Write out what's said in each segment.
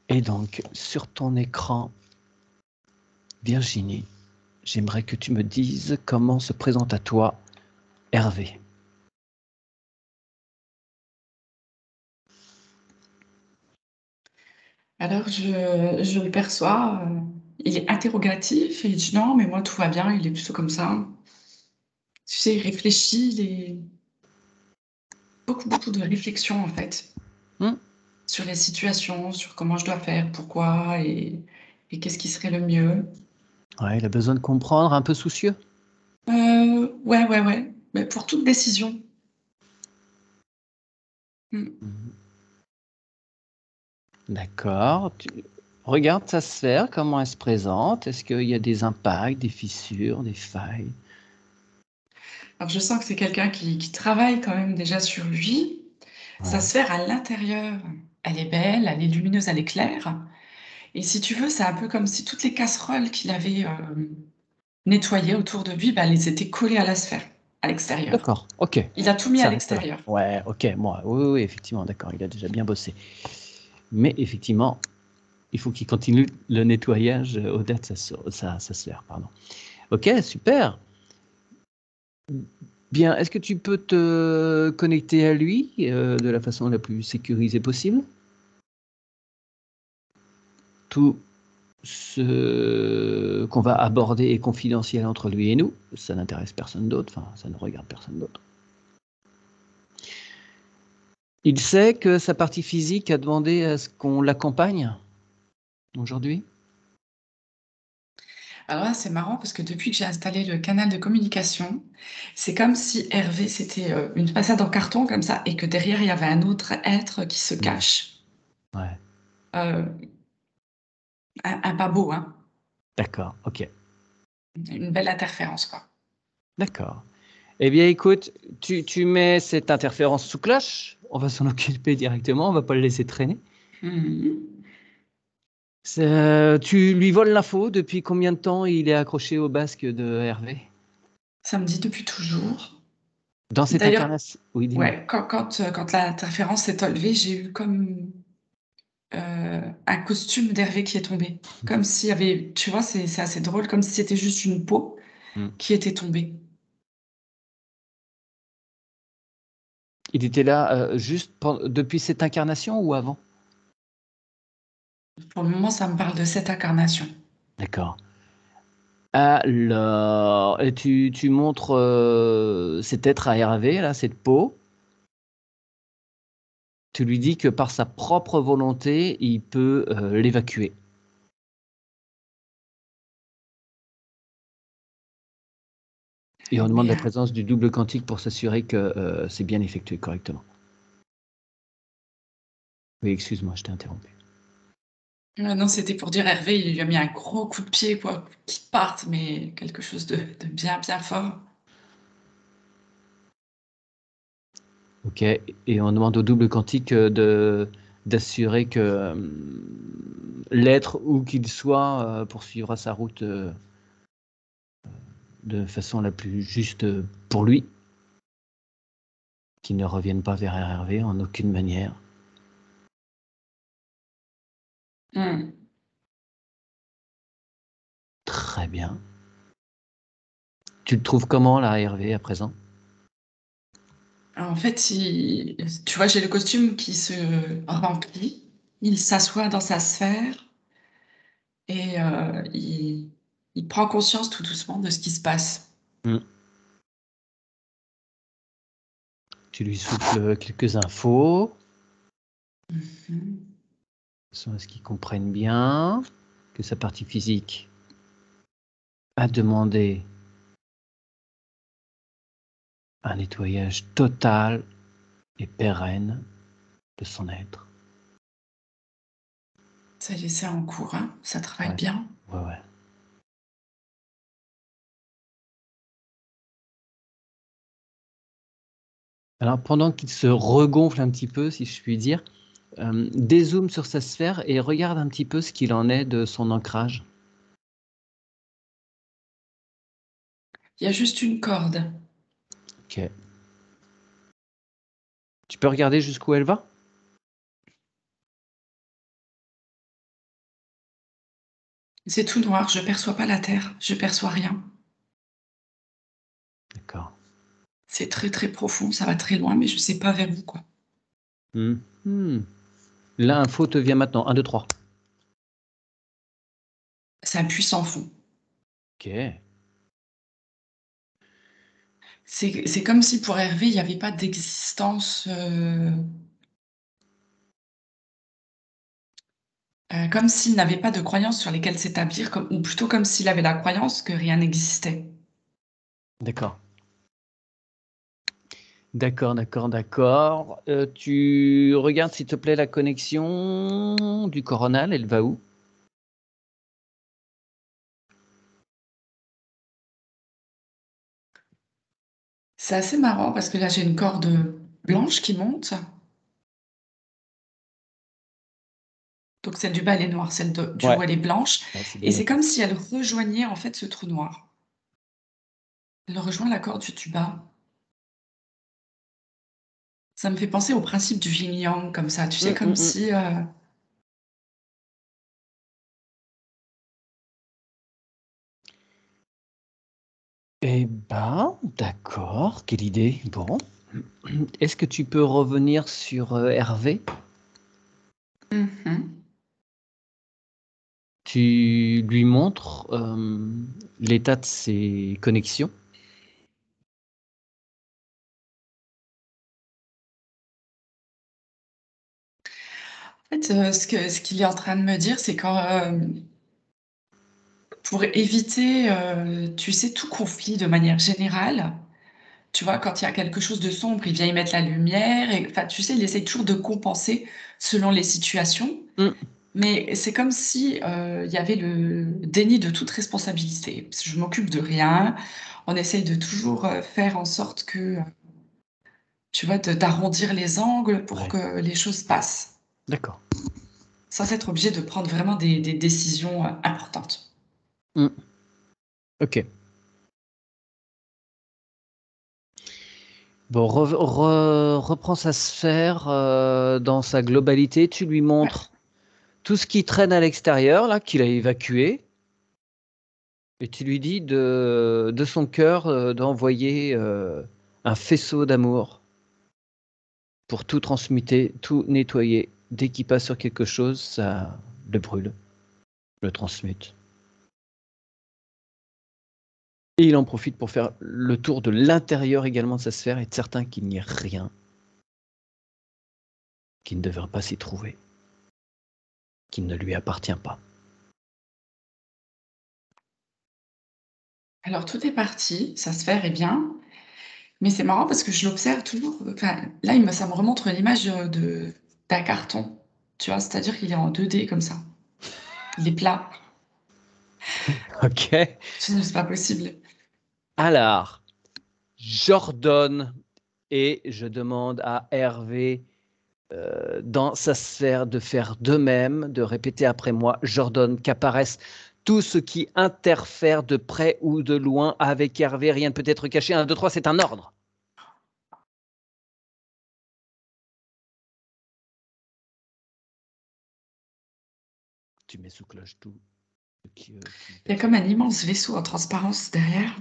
Et donc, sur ton écran, Virginie, j'aimerais que tu me dises comment se présente à toi Hervé. Alors, je le perçois, il est interrogatif et il dit: «Non, mais moi, tout va bien», il est plutôt comme ça. Tu sais, il réfléchit, il est beaucoup de réflexion, en fait, Hmm. sur les situations, sur comment je dois faire, pourquoi et qu'est-ce qui serait le mieux. Ouais, il a besoin de comprendre, un peu soucieux. Ouais, mais pour toute décision. Mmh. Mhm. D'accord. Regarde sa sphère, comment elle se présente. Est-ce qu'il y a des impacts, des fissures, des failles? Alors je sens que c'est quelqu'un qui travaille quand même déjà sur lui. Sa Ouais. sphère à l'intérieur, elle est belle, elle est lumineuse, elle est claire et si tu veux, c'est un peu comme si toutes les casseroles qu'il avait, nettoyées autour de lui, bah, elles étaient collées à la sphère, à l'extérieur. D'accord, ok. Il a tout mis à Ça reste là. l'extérieur. Ouais, ok, moi, oui, oui, effectivement, d'accord, il a déjà bien bossé. Mais effectivement, il faut qu'il continue le nettoyage au-delà de sa sphère, pardon. Ok, super. Bien, est-ce que tu peux te connecter à lui de la façon la plus sécurisée possible? Tout ce qu'on va aborder est confidentiel entre lui et nous. Ça n'intéresse personne d'autre, enfin, ça ne regarde personne d'autre. Il sait que sa partie physique a demandé à ce qu'on l'accompagne aujourd'hui? Alors là, c'est marrant parce que depuis que j'ai installé le canal de communication, c'est comme si Hervé, c'était, une façade en carton comme ça et que derrière, il y avait un autre être qui se Mmh. cache. Ouais, Heu, un pas beau, hein, d'accord, ok, une belle interférence, quoi. d'accord. Eh bien, écoute, tu mets cette interférence sous cloche, on va s'en occuper directement, on va pas le laisser traîner. Mmh mh. Tu lui voles l'info, depuis combien de temps il est accroché au basque de Hervé? Ça me dit depuis toujours. Dans cette D'ailleurs, incarnation oui, dis-moi. ouais, quand l'interférence s'est enlevée, j'ai eu comme, un costume d'Hervé qui est tombé. Comme s'il y avait tu vois, c'est assez drôle, comme si c'était juste une peau Mmh. qui était tombée. Il était là, juste depuis cette incarnation ou avant? Pour le moment, ça me parle de cette incarnation. D'accord. Alors et tu montres, cet être à Hervé là, cette peau. Tu lui dis que par sa propre volonté, il peut, l'évacuer. Et on demande Mais, la présence du double quantique pour s'assurer que, c'est bien effectué correctement. Oui, excuse-moi, je t'ai interrompu. non, c'était pour dire Hervé, il lui a mis un gros coup de pied, quoi, qu'il parte, mais quelque chose de bien fort. OK et on demande au double quantique, d'assurer que, l'être où qu'il soit, poursuivra sa route, de façon la plus juste, pour lui, qu'il ne revienne pas vers Hervé en aucune manière. Mmh. Très bien. Tu le trouves comment là, Hervé, à présent? En fait, il tu vois, j'ai le costume qui se remplit, il s'assoit dans sa sphère et il prend conscience tout doucement de ce qui se passe. Mmh. Tu lui souffles quelques infos, Mmh mh. de façon à ce qu'il comprenne bien que sa partie physique a demandé un nettoyage total et pérenne de son être. Ça y est, c'est en cours, hein, ça travaille Ouais, bien. ouais, ouais. Alors pendant qu'il se regonfle un petit peu, si je puis dire, dézoome sur sa sphère et regarde un petit peu ce qu'il en est de son ancrage. Il y a juste une corde. OK. Tu peux regarder jusqu'où elle va? C'est tout noir, je perçois pas la terre, je perçois rien. D'accord. C'est très, très profond, ça va très loin, mais je sais pas vers où, quoi. L'info te vient maintenant. 1, 2, 3. Ça appuie sans fond. Ok. C'est comme si pour Hervé, il y avait pas d'existence, comme s'il n'avait pas de croyances sur lesquelles s'établir, comme ou plutôt comme s'il avait la croyance que rien n'existait. D'accord. D'accord, d'accord, d'accord. Tu regardes, s'il te plaît, la connexion du coronal, elle va où? C'est assez marrant parce que là, j'ai une corde blanche qui monte. Donc celle du bas, elle est noire, celle du Ouais. haut, elle est blanche. Ouais, c'est Et bien c'est noté. comme si elle rejoignait en fait ce trou noir. Elle rejoint la corde du bas. Ça me fait penser au principe du yin-yang, comme ça, tu sais, Hum, comme hum, hum. si... Eh ben, d'accord, quelle idée. Bon. Est-ce que tu peux revenir sur Hervé? Mhm. Tu lui montres l'état de ses connexions? En fait, ce qu'il est en train de me dire, c'est quand, pour éviter, tu sais, tout conflit de manière générale, tu vois, quand il y a quelque chose de sombre, il vient y mettre la lumière et enfin, tu sais, il essaye toujours de compenser selon les situations. Hum, Mais c'est comme si, il y avait le déni de toute responsabilité. Je m'occupe de rien. On essaye de toujours, faire en sorte que, tu vois, d'arrondir les angles pour ouais, que les choses passent, d'accord. sans être obligé de prendre vraiment des décisions, importantes. Hum, ok. Bon, reprends sa sphère dans sa globalité. Tu lui Ouais. montres tout ce qui traîne à l'extérieur, là, qu'il a évacué. Et tu lui dis de son cœur d'envoyer un faisceau d'amour pour tout transmuter, tout nettoyer. Dès qu'il passe sur quelque chose, ça le brûle, le transmute. Et il en profite pour faire le tour de l'intérieur également de sa sphère et être certain qu'il n'y ait rien qui ne devrait pas s'y trouver, qui ne lui appartient pas. Alors tout est parti, sa sphère est bien, mais c'est marrant parce que je l'observe toujours, enfin, là, ça me remonte l'image, d'un carton, tu vois? C'est-à-dire qu'il est en 2D comme ça. Il est plat. Ok. Je dis: «Mais c'est pas possible». Alors, j'ordonne et je demande à Hervé, dans sa sphère, de faire de même, de répéter après moi. J'ordonne qu'apparaisse tout ce qui interfère de près ou de loin avec Hervé. Rien ne peut être caché. 1, 2, 3, c'est un ordre. Tu mets sous cloche tout ce qui ne Il y a perçoit comme pas. un immense vaisseau en transparence derrière.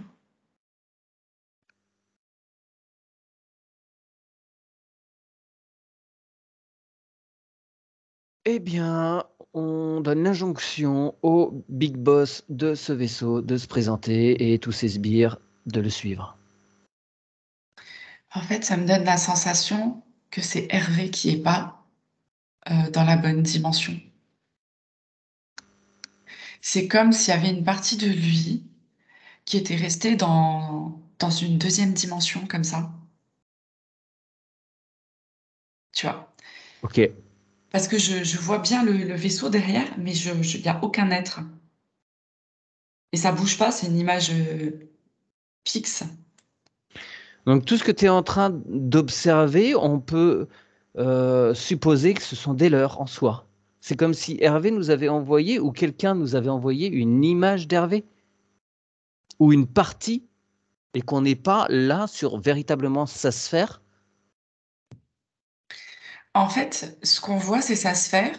Eh bien, on donne l'injonction au big boss de ce vaisseau de se présenter et tous ses sbires de le suivre. En fait, ça me donne la sensation que c'est Hervé qui est pas, dans la bonne dimension. C'est comme s'il y avait une partie de lui qui était restée dans une deuxième dimension comme ça, tu vois? Ok. Parce que je vois bien le vaisseau derrière, mais il y a aucun être et ça bouge pas, c'est une image, fixe. Donc tout ce que tu es en train d'observer, on peut supposer que ce sont des leurs en soi. C'est comme si Hervé nous avait envoyé ou quelqu'un nous avait envoyé une image d'Hervé ou une partie et qu'on n'est pas là sur véritablement sa sphère. En fait, ce qu'on voit, c'est sa sphère,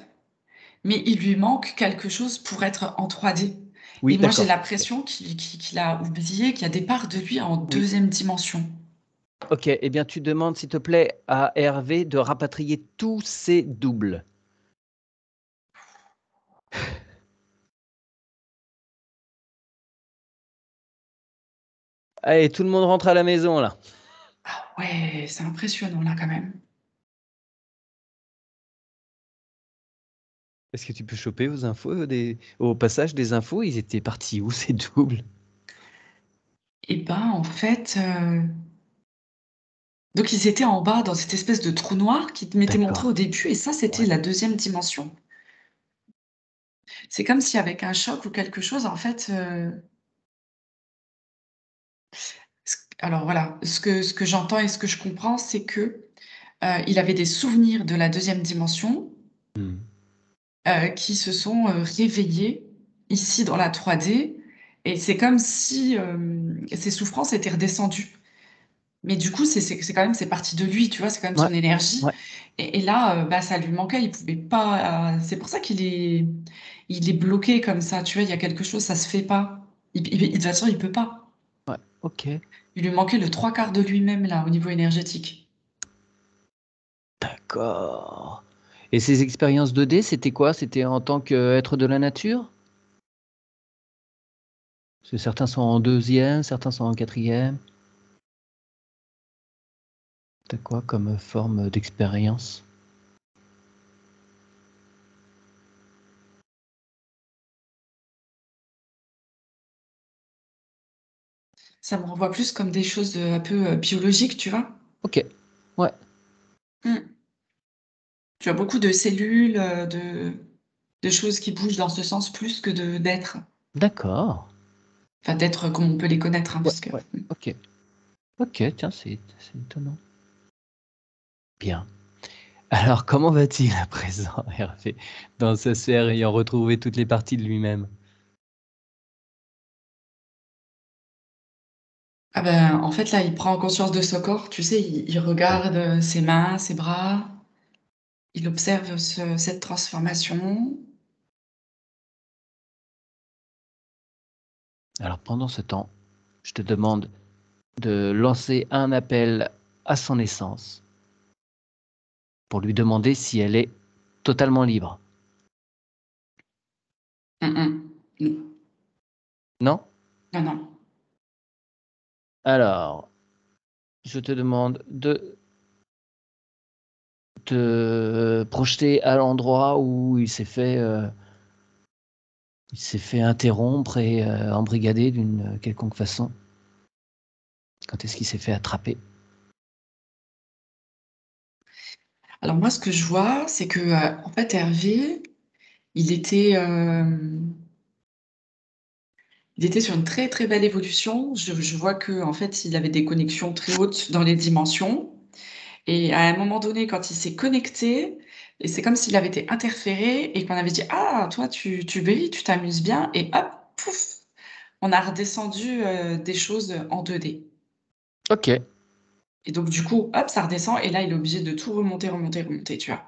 mais il lui manque quelque chose pour être en 3D. Oui, Et moi, j'ai d'accord. l'impression qu'il a oublié qu'il y a des parts de lui en Oui. deuxième dimension. Ok, eh bien tu demandes s'il te plaît à Hervé de rapatrier tous ses doubles. Allez, tout le monde rentre à la maison là. Ah ouais, c'est impressionnant là quand même. Est-ce que tu peux choper vos infos au passage des infos, ils étaient partis où ces doubles? Et ben en fait, donc ils étaient en bas dans cette espèce de trou noir qui m'était montré D'accord. au début, et ça, c'était Ouais. la deuxième dimension. C'est comme si avec un choc ou quelque chose, en fait, alors voilà, ce que j'entends et ce que je comprends, c'est que il avait des souvenirs de la deuxième dimension Hmm. qui se sont réveillés ici dans la 3D, et c'est comme si ses souffrances étaient redescendues. Mais du coup, c'est quand même, c'est parti de lui, tu vois, c'est quand même Ouais, son énergie. ouais, Et là, bah, ça lui manquait, il pouvait pas. C'est pour ça il est bloqué comme ça, tu vois, il y a quelque chose, ça se fait pas. De toute façon, il peut pas. ouais. Ok, Il lui manquait le trois quarts de lui-même, là, au niveau énergétique. d'accord. Et ces expériences 2D, c'était quoi? C'était en tant qu'être de la nature? Parce que certains sont en deuxième, certains sont en quatrième. T'as quoi comme forme d'expérience? Ça me renvoie plus comme des choses un peu biologiques, tu vois. Ok, ouais, Mm. Tu as beaucoup de cellules, de choses qui bougent dans ce sens plus que d'être. d'accord. Enfin, d'être comme on peut les connaître, hein, Ouais, parce que. ouais, ok. Ok, tiens, c'est étonnant. Bien. Alors, comment va-t-il à présent, Hervé, dans sa sphère ayant retrouvé toutes les parties de lui-même? Ah ben, en fait, là, il prend conscience de son corps, tu sais, il Ouais. regarde ses mains, ses bras, il observe cette transformation. Alors, pendant ce temps, je te demande de lancer un appel à son essence pour lui demander si elle est totalement libre. Non, Non? non, non. Alors, je te demande de te projeter à l'endroit où il s'est fait interrompre et embrigader d'une quelconque façon. Quand est-ce qu'il s'est fait attraper? Alors moi, ce que je vois, c'est que, en fait, Hervé, il était, il était sur une très, très belle évolution. Je vois que, en fait, il avait des connexions très hautes dans les dimensions. Et à un moment donné, quand il s'est connecté, et c'est comme s'il avait été interféré et qu'on avait dit, ah, toi, tu brilles, tu t'amuses bien, et hop, pouf, on a redescendu des choses en 2D. Ok. Et donc, du coup, hop, ça redescend, et là, il est obligé de tout remonter, remonter, remonter, tu vois.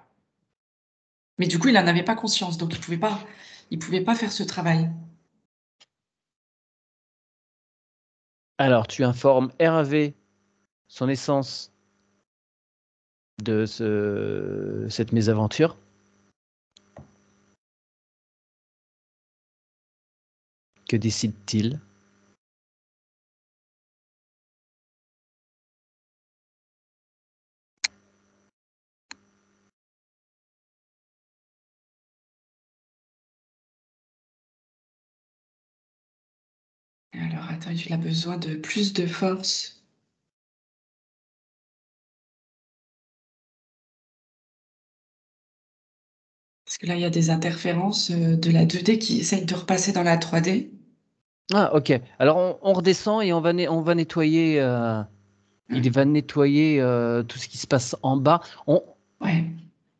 Mais du coup, il n'en avait pas conscience, donc il pouvait pas faire ce travail. Alors, tu informes Hervé, son essence, de cette mésaventure. Que décide-t-il? Alors, attends, il a besoin de plus de force. Parce que là, il y a des interférences de la 2D qui essayent de repasser dans la 3D. Ah, ok. Alors, on redescend et on va nettoyer. Il Hmm. va nettoyer tout ce qui se passe en bas. Ouais.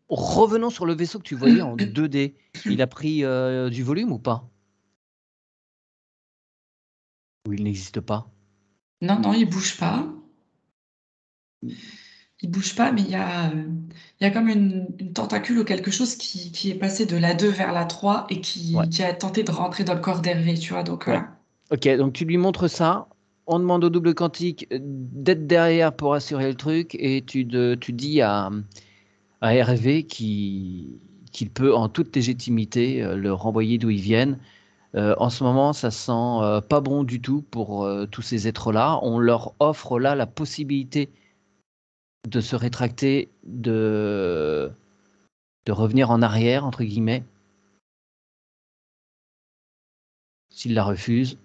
Revenons sur le vaisseau que tu voyais en 2D. Il a pris du volume ou pas? Ou il n'existe pas? Non, non, il bouge pas. il bouge pas, mais il y a comme une tentacule ou quelque chose qui est passé de la 2 vers la 3 et Ouais, qui a tenté de rentrer dans le corps d'Hervé, tu vois. Donc, ouais. Ok, donc tu lui montres ça. On demande au double quantique d'être derrière pour assurer le truc et tu dis à Hervé qu'il peut en toute légitimité le renvoyer d'où ils viennent. En ce moment, ça sent pas bon du tout pour tous ces êtres-là. On leur offre là la possibilité de se rétracter, de revenir en arrière, entre guillemets. S'ils la refusent,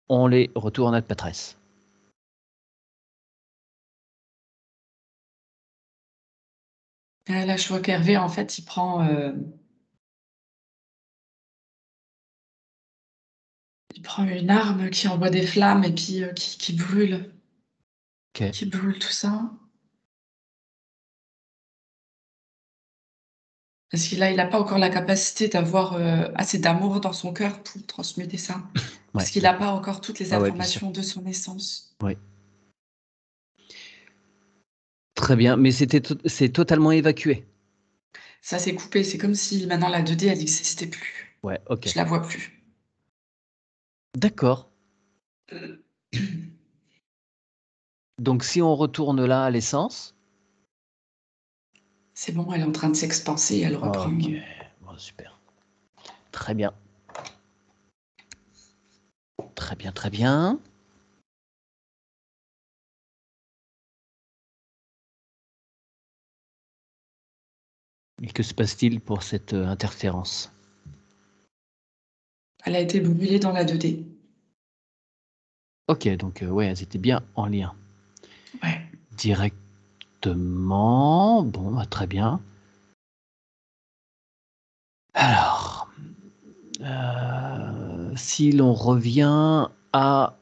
on les retourne à Patresse. là, je vois qu'Hervé, en fait, il prend une arme qui envoie des flammes et puis Ok. qui brûle tout ça. Parce qu'il il n'a pas encore la capacité d'avoir assez d'amour dans son cœur pour transmuter ça. Ouais, Parce qu'il n'a d'accord. pas encore toutes les Ouais, ouais, bien sûr. informations de son naissance. Ouais. Très bien, mais c'est totalement évacué. Ça s'est coupé. C'est comme si maintenant la 2D, elle n'existait plus. Ouais, ok. Je la vois plus. D'accord. Donc si on retourne là à l'essence. C'est bon, elle est en train de s'expanser. Elle reprend. Ok, bon, super. Très bien. Très bien, très bien. Et que se passe-t-il pour cette interférence? Elle a été brûlée dans la 2D. Ok, donc ouais, elles étaient bien en lien. Ouais. Directement. Bon, bah, très bien. Alors, si l'on revient à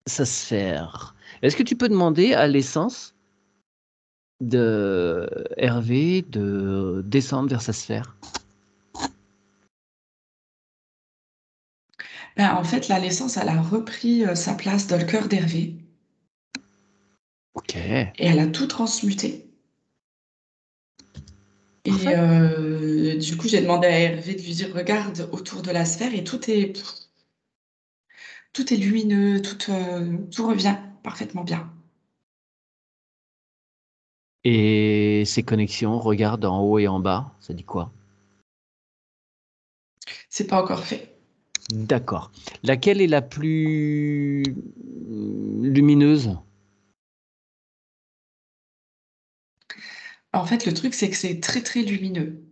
sa sphère, est-ce que tu peux demander à l'essence de Hervé de descendre vers sa sphère? Ben, en fait, là, l'essence, elle a repris sa place dans le cœur d'Hervé. Ok, Et elle a tout transmuté. Et parfait. du coup, j'ai demandé à Hervé de lui dire, regarde autour de la sphère et tout est lumineux, tout revient parfaitement bien. Et ces connexions, regarde en haut et en bas, ça dit quoi? C'est pas encore fait. D'accord. Laquelle est la plus lumineuse? En fait, le truc, c'est que c'est très, très lumineux.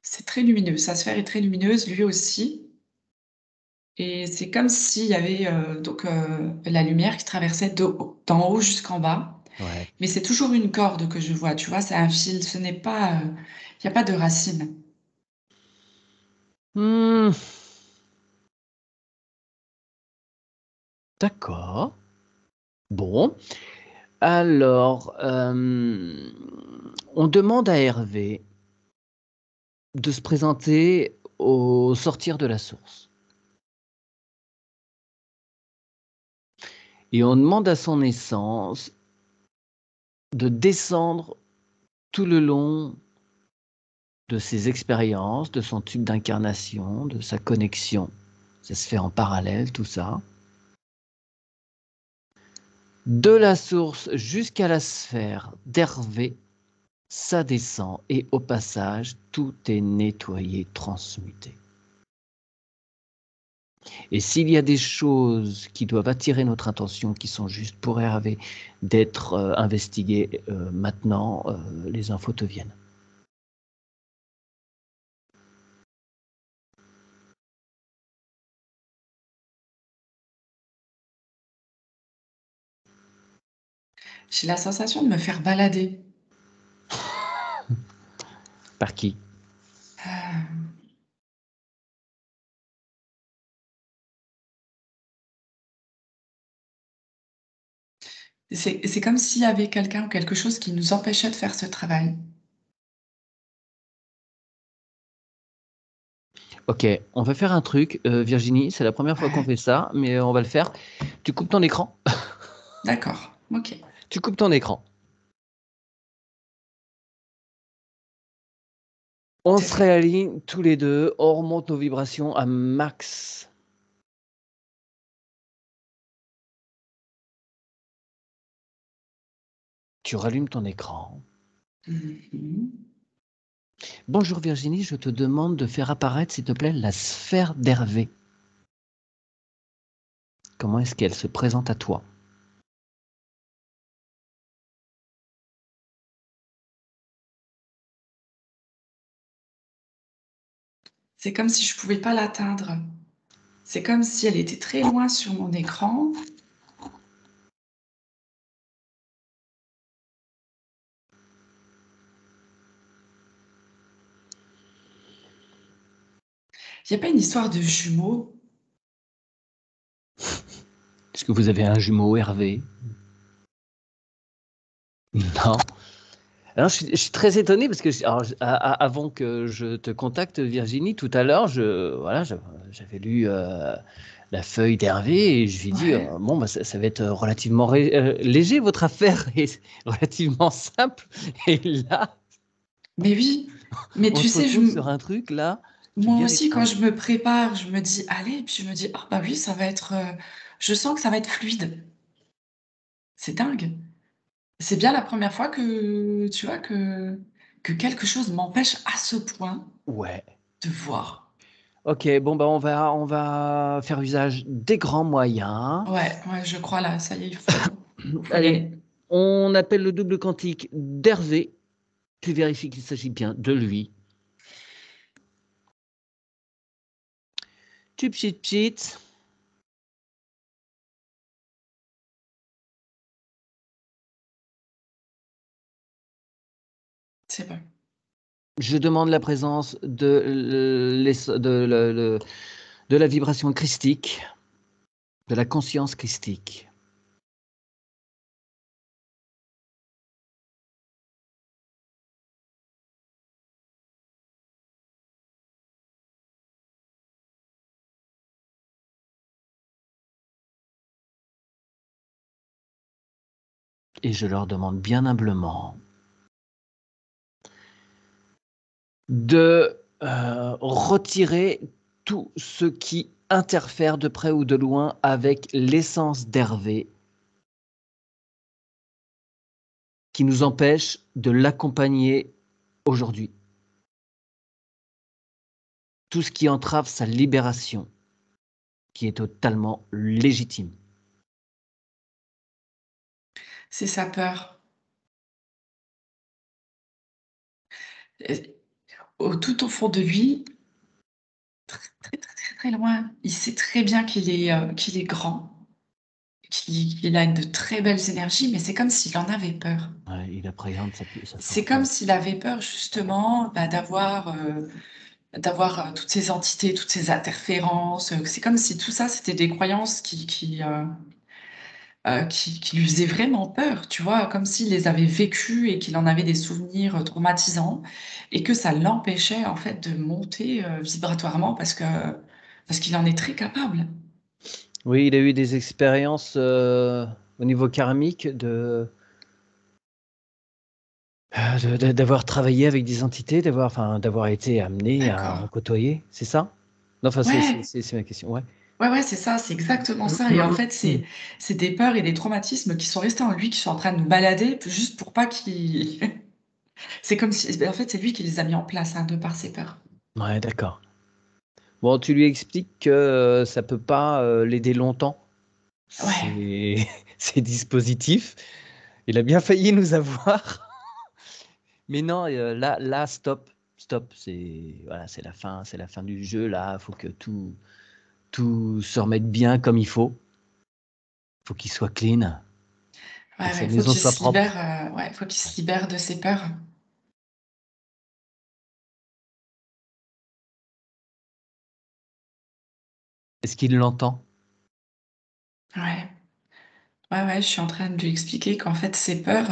C'est très lumineux. Sa sphère est très lumineuse, lui aussi. Et c'est comme s'il y avait la lumière qui traversait d'en haut jusqu'en bas. Ouais. Mais c'est toujours une corde que je vois, tu vois, c'est un fil. Ce n'est pas, il n'y a pas de racine. Hmm, d'accord. Bon. Alors, on demande à Hervé de se présenter au sortir de la source. Et on demande à son essence de descendre tout le long de ses expériences, de son tube d'incarnation, de sa connexion. Ça se fait en parallèle, tout ça. De la source jusqu'à la sphère d'Hervé, ça descend et au passage, tout est nettoyé, transmuté. Et s'il y a des choses qui doivent attirer notre attention, qui sont juste pour Hervé d'être investiguées maintenant, les infos te viennent. J'ai la sensation de me faire balader. Par qui? Euh, c'est comme s'il y avait quelqu'un ou quelque chose qui nous empêchait de faire ce travail. Ok, on va faire un truc, Virginie, c'est la première fois qu'on Ouais, fait ça, mais on va le faire. Tu coupes ton écran. d'accord, ok. Tu coupes ton écran. On C'est se vrai. réaligne tous les deux, on remonte nos vibrations à max. Tu rallumes ton écran. Mhm. Bonjour Virginie, je te demande de faire apparaître, s'il te plaît, la sphère d'Hervé. Comment est-ce qu'elle se présente à toi? C'est comme si je pouvais pas l'atteindre. C'est comme si elle était très loin sur mon écran. Il n'y a pas une histoire de jumeaux? Est-ce que vous avez un jumeau Hervé? Non. Alors, je suis très étonné parce que avant que je te contacte, Virginie, tout à l'heure, voilà, j'avais lu la feuille d'Hervé et je lui ai dit, Ouais. bon, bah, ça va être relativement léger, votre affaire, et relativement simple. Et là, Mais oui, mais on tu se sais, retrouve sur un truc là qui est moi bien aussi, quand étrange. je me prépare, je me dis, allez, puis je me dis, ah bah oui, ça va être, je sens que ça va être fluide. C'est dingue. C'est bien la première fois que, tu vois, que quelque chose m'empêche à ce point Ouais. de voir. Ok, bon, bah, on va faire usage des grands moyens. Ouais, ouais, je crois là, ça y est, il faut y Allez, aller. on appelle le double quantique d'Hervé. Tu vérifies qu'il s'agit bien de lui. Tu pchit pchit. C'est bon. Je demande la présence de la vibration christique, de la conscience christique. Et je leur demande bien humblement de retirer tout ce qui interfère de près ou de loin avec l'essence d'Hervé, qui nous empêche de l'accompagner aujourd'hui. Tout ce qui entrave sa libération, qui est totalement légitime. C'est sa peur. Et tout au fond de lui, très, très, très, très loin, il sait très bien qu'il est grand, qu'il a de très belles énergies, mais c'est comme s'il en avait peur. Ouais, il appréhende sa C'est force. comme Ouais. s'il avait peur justement, bah, d'avoir toutes ces entités, toutes ces interférences. C'est comme si tout ça, c'était des croyances qui lui faisaient vraiment peur, tu vois, comme s'il les avait vécues et qu'il en avait des souvenirs traumatisants et que ça l'empêchait en fait de monter vibratoirement parce qu'il en est très capable. Oui, il a eu des expériences au niveau karmique d'avoir travaillé avec des entités, d'avoir été amené à en D'accord. côtoyer, c'est ça? Non, enfin, Ouais, c'est ma question, ouais. ouais, ouais, c'est ça, c'est exactement ça. Et en fait, c'est des peurs et des traumatismes qui sont restés en lui, qui sont en train de nous balader, juste pour pas qu'il. C'est comme si, en fait, c'est lui qui les a mis en place, hein, de par ses peurs. Ouais, d'accord. Bon, tu lui expliques que ça peut pas l'aider longtemps, Ouais, ces, ces dispositifs. Il a bien failli nous avoir. Mais non, là, stop, stop. Voilà, c'est la fin du jeu. Là, il faut que tout se remette bien comme il faut. Il faut qu'il soit clean, faut ouais, que sa ouais, faut maison qu'il soit se libère, propre. ouais, faut qu'il se libère de ses peurs. Est-ce qu'il l'entend? Ouais, ouais, ouais, je suis en train de lui expliquer qu'en fait, ses peurs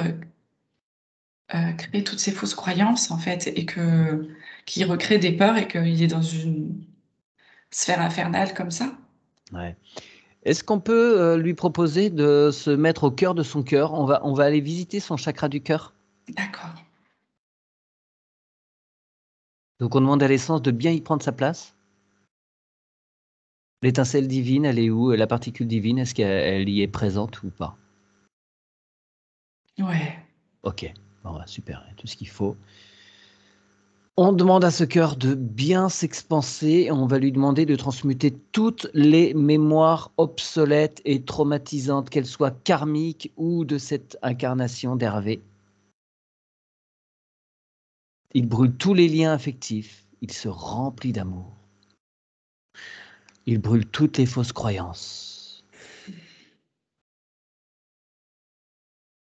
créent toutes ces fausses croyances, en fait, et qu'il recrée des peurs et qu'il est dans une sphère infernale comme ça. Ouais. Est-ce qu'on peut lui proposer de se mettre au cœur de son cœur? On va aller visiter son chakra du cœur. D'accord. Donc on demande à l'essence de bien y prendre sa place. L'étincelle divine, elle est où? La particule divine, est-ce qu'elle y est présente ou pas? Ouais. Ok, bon, super, il y a tout ce qu'il faut. On demande à ce cœur de bien s'expanser et on va lui demander de transmuter toutes les mémoires obsolètes et traumatisantes, qu'elles soient karmiques ou de cette incarnation d'Hervé. Il brûle tous les liens affectifs, il se remplit d'amour. Il brûle toutes les fausses croyances.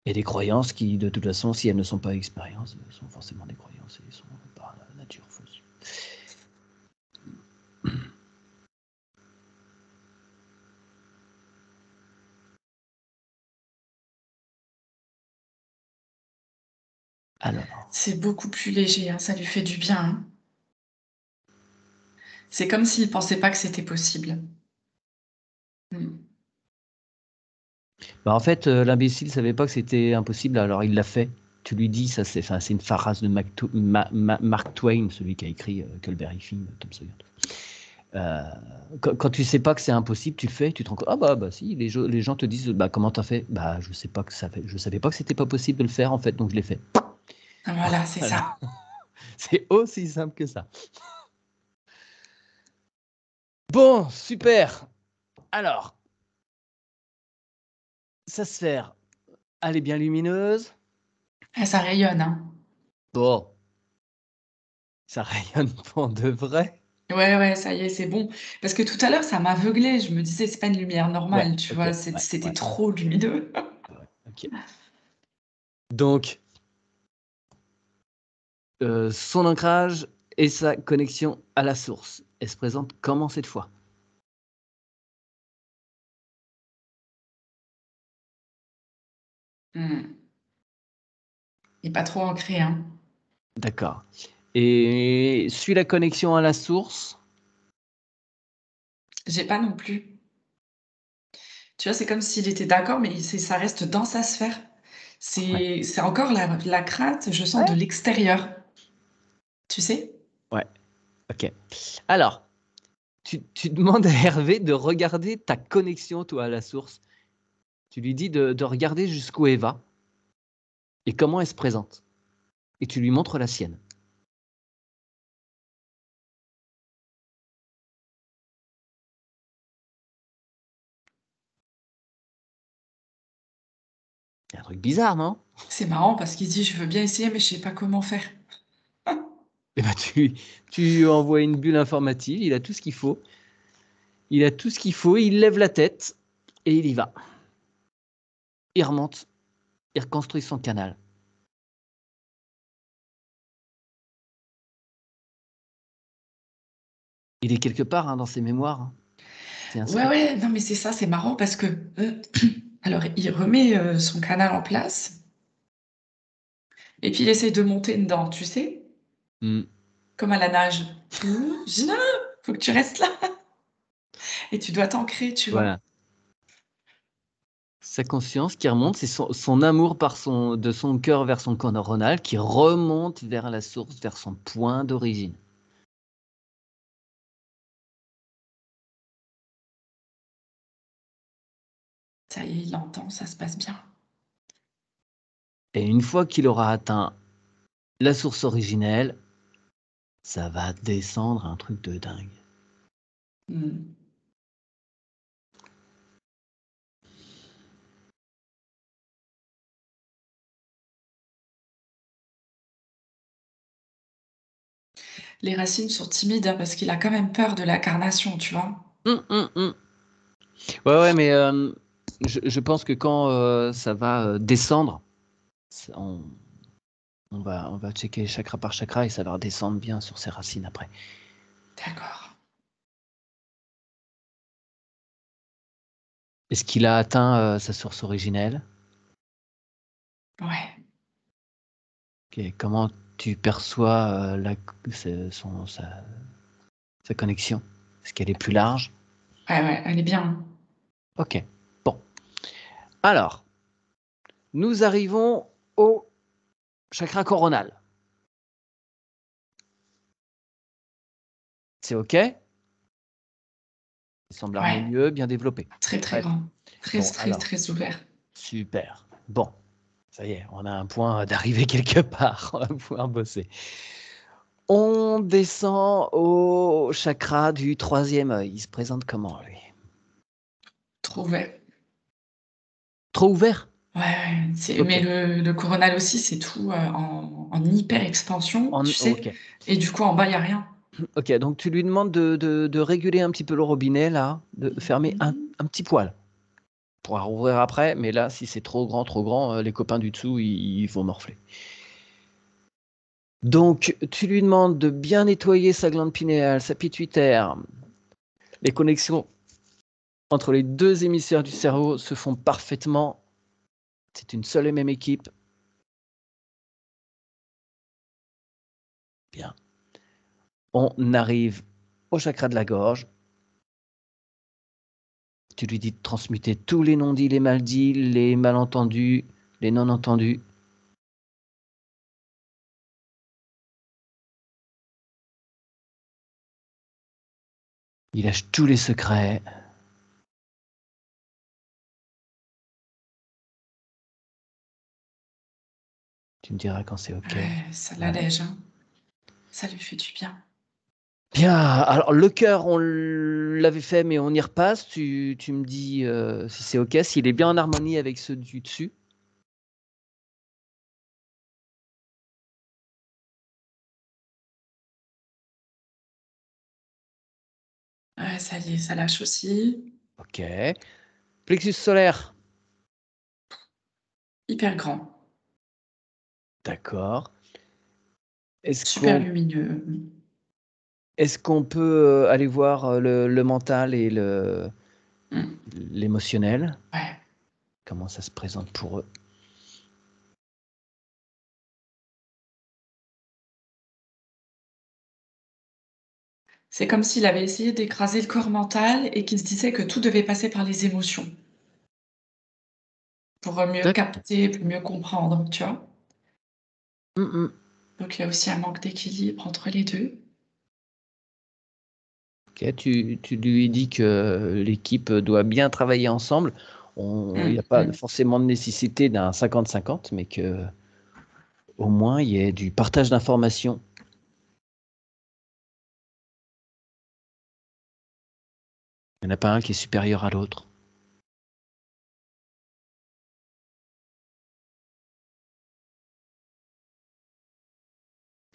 Et des croyances qui, de toute façon, si elles ne sont pas expériences, sont forcément des croyances et sont par nature fausses. Alors, C'est beaucoup plus léger, hein, ça lui fait du bien, hein. C'est comme s'il pensait pas que c'était possible. Mmh. en fait, l'imbécile savait pas que c'était impossible, alors il l'a fait. Tu lui dis, ça c'est une phrase de Mark Twain, celui qui a écrit Huckleberry Finn, Tom Sawyer. Quand tu sais pas que c'est impossible, tu le fais, tu te rends compte, ah bah si, les gens te disent, bah comment t'as fait? Bah je savais pas que c'était pas possible de le faire en fait, donc je l'ai fait. Voilà, c'est Voilà. ça. C'est aussi simple que ça. Bon, super. Alors, sa sphère, elle est bien lumineuse. Ah, ça rayonne, hein. Bon, ça rayonne pour de vrai. Ouais, ouais, ça y est, c'est bon. Parce que tout à l'heure, ça m'aveuglait. Je me disais: «C'est pas une lumière Ouais, normale», tu ok, vois? ouais, C'était ouais, trop lumineux. ouais, ok. Donc, son ancrage et sa connexion à la source. Elle se présente comment cette fois? Mmh. Il est pas trop ancré, hein. D'accord. Et suit la connexion à la source. J'ai pas non plus. Tu vois, c'est comme s'il était d'accord, mais ça reste dans sa sphère. Ouais. C'est encore la crainte, je sens, de Ouais. l'extérieur, tu sais? Ouais, ok. Alors, tu demandes à Hervé de regarder ta connexion, toi, à la source. Tu lui dis de regarder jusqu'où elle va et comment elle se présente. Et tu lui montres la sienne. C'est un truc bizarre, non? C'est marrant parce qu'il dit: «Je veux bien essayer, mais je sais pas comment faire». Et ben, tu lui envoies une bulle informative, il a tout ce qu'il faut. Il a tout ce qu'il faut, il lève la tête et il y va. Il remonte, il reconstruit son canal. Il est quelque part, hein, dans ses mémoires, hein. C'est Ouais, inscrit. ouais, non, mais c'est ça, c'est marrant parce que, alors il remet, son canal en place et puis il essaye de monter dedans, tu sais? Mmh. Comme à la nage. Je dis: «Non, faut que tu restes là» et tu dois t'ancrer, tu vois? Voilà. Sa conscience qui remonte, c'est son amour de son cœur vers son coronal qui remonte vers la source, vers son point d'origine. Ça y est, il entend, ça se passe bien. Et une fois qu'il aura atteint la source originelle, ça va descendre un truc de dingue. Mmh. Les racines sont timides, hein, parce qu'il a quand même peur de l'incarnation, tu vois? Mmh, mmh, mmh. Ouais, ouais, mais je pense que quand ça va descendre, on, on va checker chakra par chakra et ça va redescendre bien sur ses racines après. D'accord. Est-ce qu'il a atteint sa source originelle? Ouais. Ok, comment tu perçois sa connexion? Est-ce qu'elle est plus large? Ouais, ouais, elle est bien, hein. Ok. Bon. Alors, nous arrivons au chakra coronal. C'est ok? Il semble Ouais, harmonieux, bien développé. très, très Très bien. grand. Très, Bon, très, alors, très ouvert. super. Bon, ça y est, on a un point d'arrivée quelque part. On va pouvoir bosser. On descend au chakra du troisième œil. Il se présente comment, lui? Trop ouvert. Trop ouvert? Ouais, ouais, mais Ok. le coronal aussi, c'est tout en hyper expansion, tu sais. Ok. Et du coup, en bas, il n'y a rien. Ok, donc tu lui demandes de réguler un petit peu le robinet, là, de fermer un petit poil. On pourra rouvrir après, mais là, si c'est trop grand, les copains du dessous, ils vont morfler. Donc, tu lui demandes de bien nettoyer sa glande pinéale, sa pituitaire. Les connexions entre les deux hémisphères du cerveau se font parfaitement. C'est une seule et même équipe. Bien. On arrive au chakra de la gorge. Tu lui dis de transmuter tous les non-dits, les mal-dits, les malentendus, les non-entendus. Il lâche tous les secrets. Tu me diras quand c'est OK. Ouais, ça l'allège, hein. Ça lui fait du bien. Bien, alors le cœur, on l'avait fait, mais on y repasse. Tu me dis si c'est OK, s'il est bien en harmonie avec ceux du dessus. Ouais, ça y est, ça lâche aussi. OK. Plexus solaire. Hyper grand. D'accord. Est-ce Super qu'on lumineux. est-ce qu'on peut aller voir le mental et Mm. l'émotionnel? Ouais. Comment ça se présente pour eux? C'est comme s'il avait essayé d'écraser le corps mental et qu'il se disait que tout devait passer par les émotions pour mieux D'accord. capter, pour mieux comprendre, tu vois? Mmh. Donc il y a aussi un manque d'équilibre entre les deux. OK, tu lui dis que l'équipe doit bien travailler ensemble. Il y a pas Mmh. forcément de nécessité d'un 50-50, mais que au moins il y ait du partage d'informations. Il y en a pas un qui est supérieur à l'autre.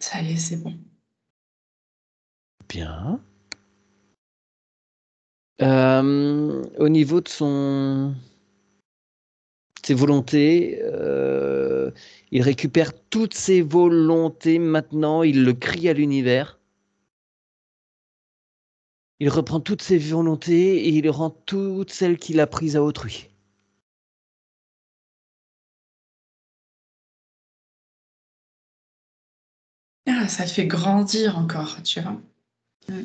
Ça y est, c'est bon. Bien. Au niveau de ses volontés, il récupère toutes ses volontés maintenant, il le crie à l'univers. Il reprend toutes ses volontés et il rend toutes celles qu'il a prises à autrui. Ah, ça le fait grandir encore, tu vois? Mmh.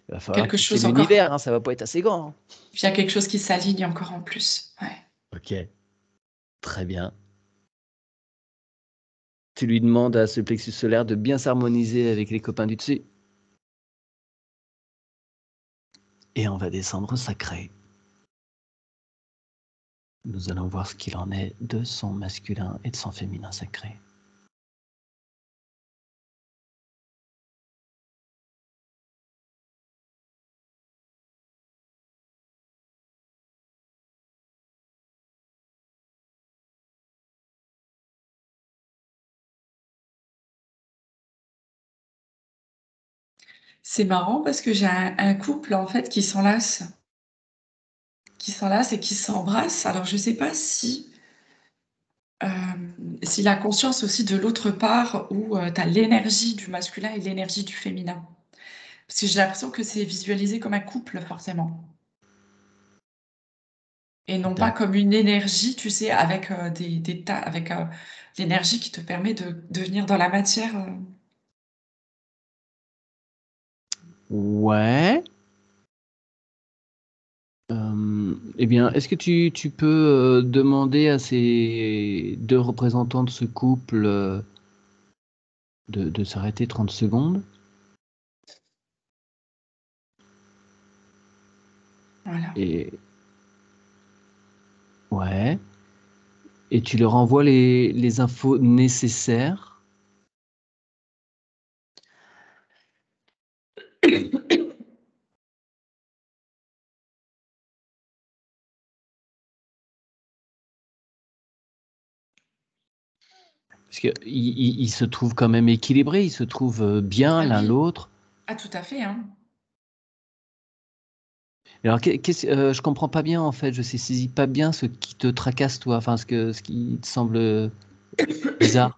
Il va falloir Quelque pousser chose encore, l'univers, hein, ça va pas être assez grand, hein. il y a quelque chose qui s'aligne encore en plus. Ouais. OK, très bien. Tu lui demandes à ce plexus solaire de bien s'harmoniser avec les copains du dessus. Et on va descendre au sacré. Nous allons voir ce qu'il en est de son masculin et de son féminin sacré. C'est marrant parce que j'ai un couple, en fait, qui s'enlace et qui s'embrasse. Alors je sais pas si, s'il a conscience aussi de l'autre part où, tu as l'énergie du masculin et l'énergie du féminin. Parce que j'ai l'impression que c'est visualisé comme un couple forcément et non pas D'accord. comme une énergie, tu sais, avec, des tas avec, l'énergie qui te permet de venir dans la matière, Ouais. Eh bien, est-ce que tu peux demander à ces deux représentants de ce couple de s'arrêter 30 secondes? Voilà. Et ouais. Et tu leur envoies les infos nécessaires. Parce qu'ils se trouvent quand même équilibrés, ils se trouvent bien Ah l'un oui, l'autre. ah tout à fait, hein. Alors, je comprends pas bien en fait, je saisis pas bien ce qui te tracasse toi, enfin ce qui te semble bizarre.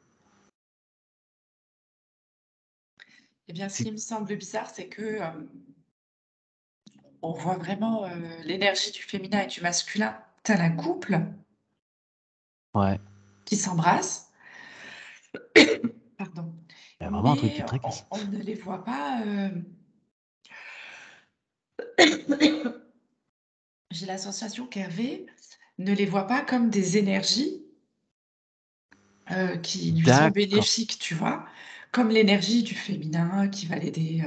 Eh bien, ce C'est qui me semble bizarre, c'est que, on voit vraiment, l'énergie du féminin et du masculin tel un couple ouais, qui s'embrasse, pardon, il y a vraiment un truc qui mais te on tracasse. on ne les voit pas, j'ai la sensation qu'Hervé ne les voit pas comme des énergies, qui lui sont D'accord, bénéfiques, tu vois? Comme l'énergie du féminin qui va l'aider,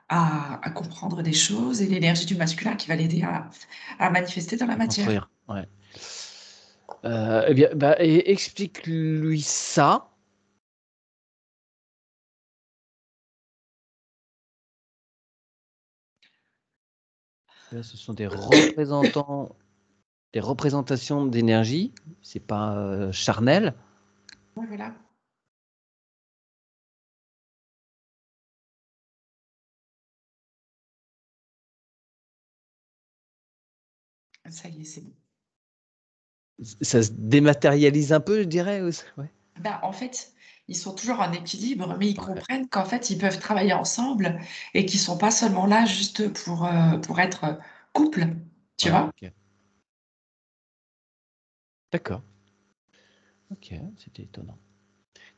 à comprendre des choses et l'énergie du masculin qui va l'aider à manifester dans la à matière. construire, ouais. Eh bien, bah, explique-lui ça. Là, ce sont des représentations d'énergie, c'est pas charnel. Ouais, voilà. Ça y est, c'est bon. Ça se dématérialise un peu, je dirais. Ouais. Bah, en fait, ils sont toujours en équilibre, mais ils Ouais. comprennent qu'en fait, ils peuvent travailler ensemble et qu'ils sont pas seulement là juste pour être, couple, tu Ouais, vois? ok. D'accord. Ok, c'était étonnant.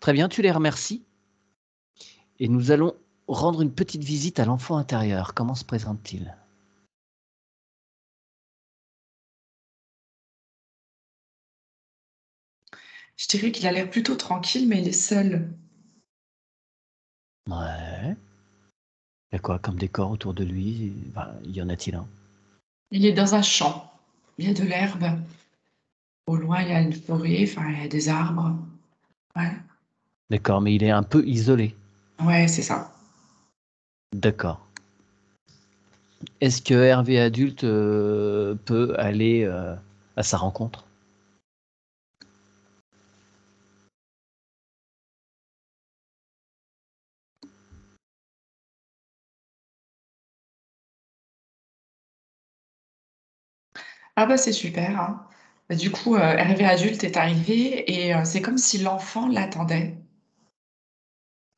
Très bien, tu les remercies et nous allons rendre une petite visite à l'enfant intérieur. Comment se présente-t-il? Je dirais qu'il a l'air plutôt tranquille, mais il est seul. Ouais. Il y a quoi comme décor autour de lui? Enfin, y en a-t-il un? Il est dans un champ. Il y a de l'herbe. Au loin, il y a une forêt, enfin, il y a des arbres. Ouais. D'accord, mais il est un peu isolé. Ouais, c'est ça. D'accord. Est-ce que Hervé adulte peut aller à sa rencontre? Ah bah, c'est super, hein. Bah, du coup, Hervé adulte est arrivé et c'est comme si l'enfant l'attendait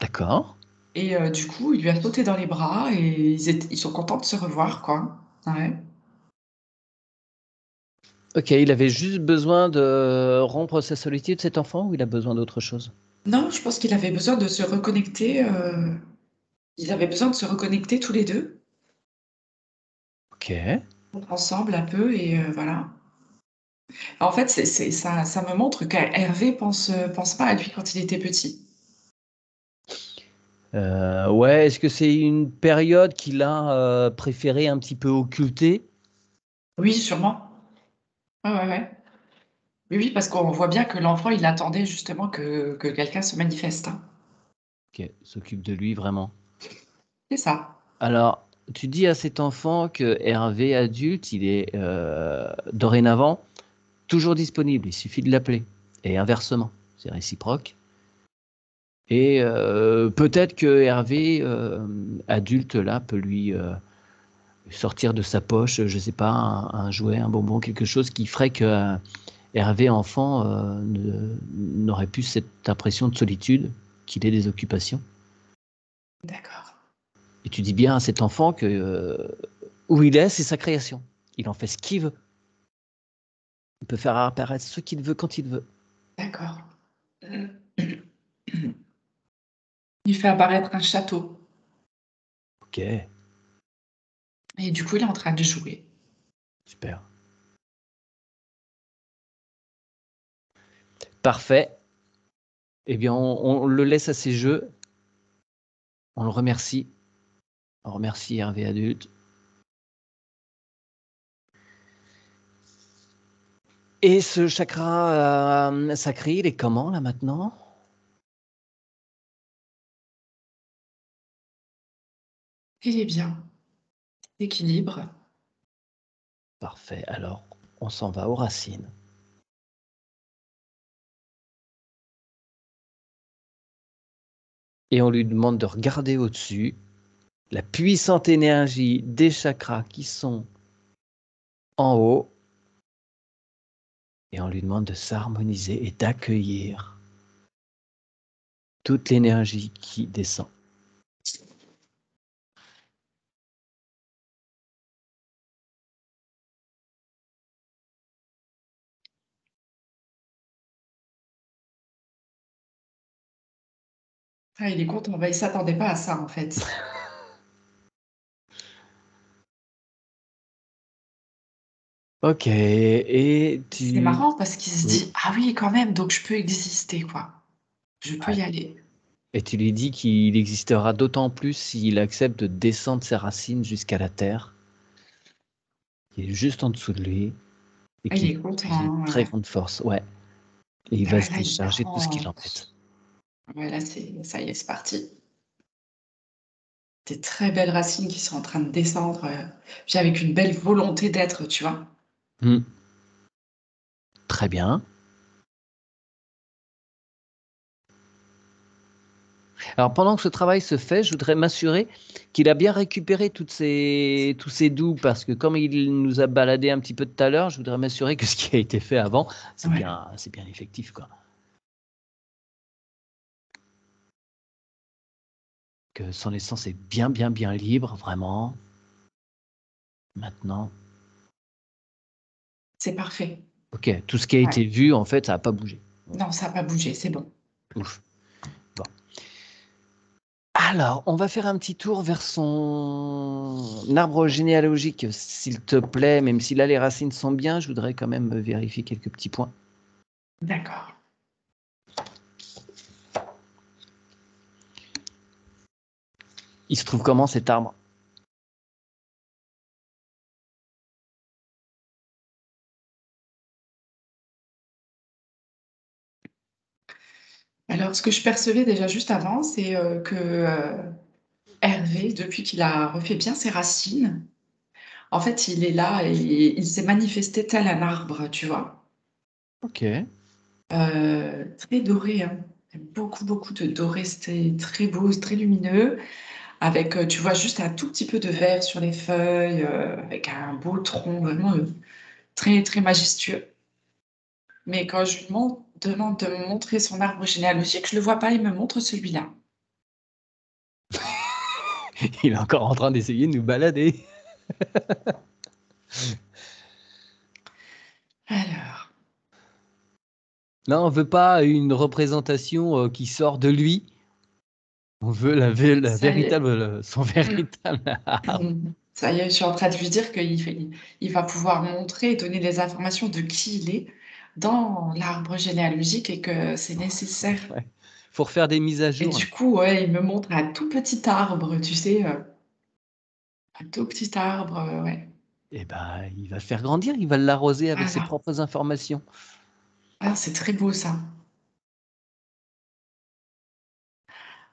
D'accord. et du coup, il lui a sauté dans les bras et ils sont contents de se revoir, quoi. Ouais. Ok, il avait juste besoin de rompre sa solitude, cet enfant, ou il a besoin d'autre chose? Non, je pense qu'il avait besoin de se reconnecter, ils avaient besoin de se reconnecter tous les 2 Ok. ensemble un peu et voilà. En fait, c'est ça me montre qu'Hervé pense pas à lui quand il était petit. Ouais, est-ce que c'est une période qu'il a préféré un petit peu occulter? Oui, sûrement. Ouais, ouais, ouais. Oui, oui, parce qu'on voit bien que l'enfant, il attendait justement que quelqu'un se manifeste, hein. Ok, s'occupe de lui vraiment. C'est ça. Alors, tu dis à cet enfant que Hervé adulte, il est dorénavant toujours disponible, il suffit de l'appeler. Et inversement, c'est réciproque. Et peut-être que Hervé adulte là peut lui sortir de sa poche, je sais pas, un jouet, un bonbon, quelque chose qui ferait que Hervé enfant n'aurait plus cette impression de solitude, qu'il ait des occupations. D'accord. Et tu dis bien à cet enfant que où il est, c'est sa création. Il en fait ce qu'il veut. Il peut faire apparaître ce qu'il veut quand il veut. D'accord. Il fait apparaître un château Ok. et du coup, il est en train de jouer. Super. Parfait. Eh bien, on le laisse à ses jeux. On le remercie. On remercie Hervé Adulte. Et ce chakra sacré, il est comment là maintenant? Il est bien. Équilibre. Parfait. Alors, on s'en va aux racines. Et on lui demande de regarder au-dessus la puissante énergie des chakras qui sont en haut. Et on lui demande de s'harmoniser et d'accueillir toute l'énergie qui descend. Ah, il est content. Bah, il s'attendait pas à ça, en fait. Ok, et C'est tu... marrant parce qu'il se Oui, dit, ah oui, quand même, donc je peux exister, quoi. Je peux ouais. y aller. Et tu lui dis qu'il existera d'autant plus s'il accepte de descendre ses racines jusqu'à la terre, qui est juste en dessous de lui, et Ah, il qui est content, est une hein, très ouais. grande force. Ouais, et il va Ah, se là, il décharger de tout ce qui prend. l'embête. Ouais, là, ça y est, c'est parti. Des très belles racines qui sont en train de descendre, puis avec une belle volonté d'être, tu vois. Hmm. Très bien. Alors pendant que ce travail se fait, je voudrais m'assurer qu'il a bien récupéré tous ces doux, parce que comme il nous a baladé un petit peu tout à l'heure, je voudrais m'assurer que ce qui a été fait avant, Ouais. c'est bien effectif, quoi. Que son essence est bien, bien, bien libre, vraiment. Maintenant, C'est parfait. ok, tout ce qui a Ouais. été vu, en fait, ça n'a pas bougé. Non, ça a pas bougé, c'est bon. Ouf. Bon. Alors, on va faire un petit tour vers son arbre généalogique, s'il te plaît, même si là les racines sont bien, je voudrais quand même vérifier quelques petits points. D'accord. Il se trouve comment cet arbre? Alors, ce que je percevais déjà juste avant, c'est, que, Hervé, depuis qu'il a refait bien ses racines, en fait, il est là et il s'est manifesté tel un arbre, tu vois? Ok. Très doré, hein. Beaucoup, beaucoup de doré, c'était très beau, très lumineux, avec, tu vois, juste un tout petit peu de vert sur les feuilles, avec un beau tronc, vraiment, très, très majestueux. Mais quand je lui demande de me montrer son arbre généalogique, je le vois pas, il me montre celui-là. Il est encore en train d'essayer de nous balader. Alors, Non, on veut pas une représentation qui sort de lui. On veut la ça y est. véritable, son véritable arbre. Ça y est, je suis en train de lui dire il va pouvoir montrer et donner les informations de qui il est dans l'arbre généalogique et que c'est nécessaire. Ouais. Faut refaire des mises à Et jour. du coup, ouais, il me montre un tout petit arbre, tu sais, un tout petit arbre, ouais. Et ben, il va le faire grandir, il va l'arroser avec ses Voilà. propres informations. Ah, c'est très beau ça.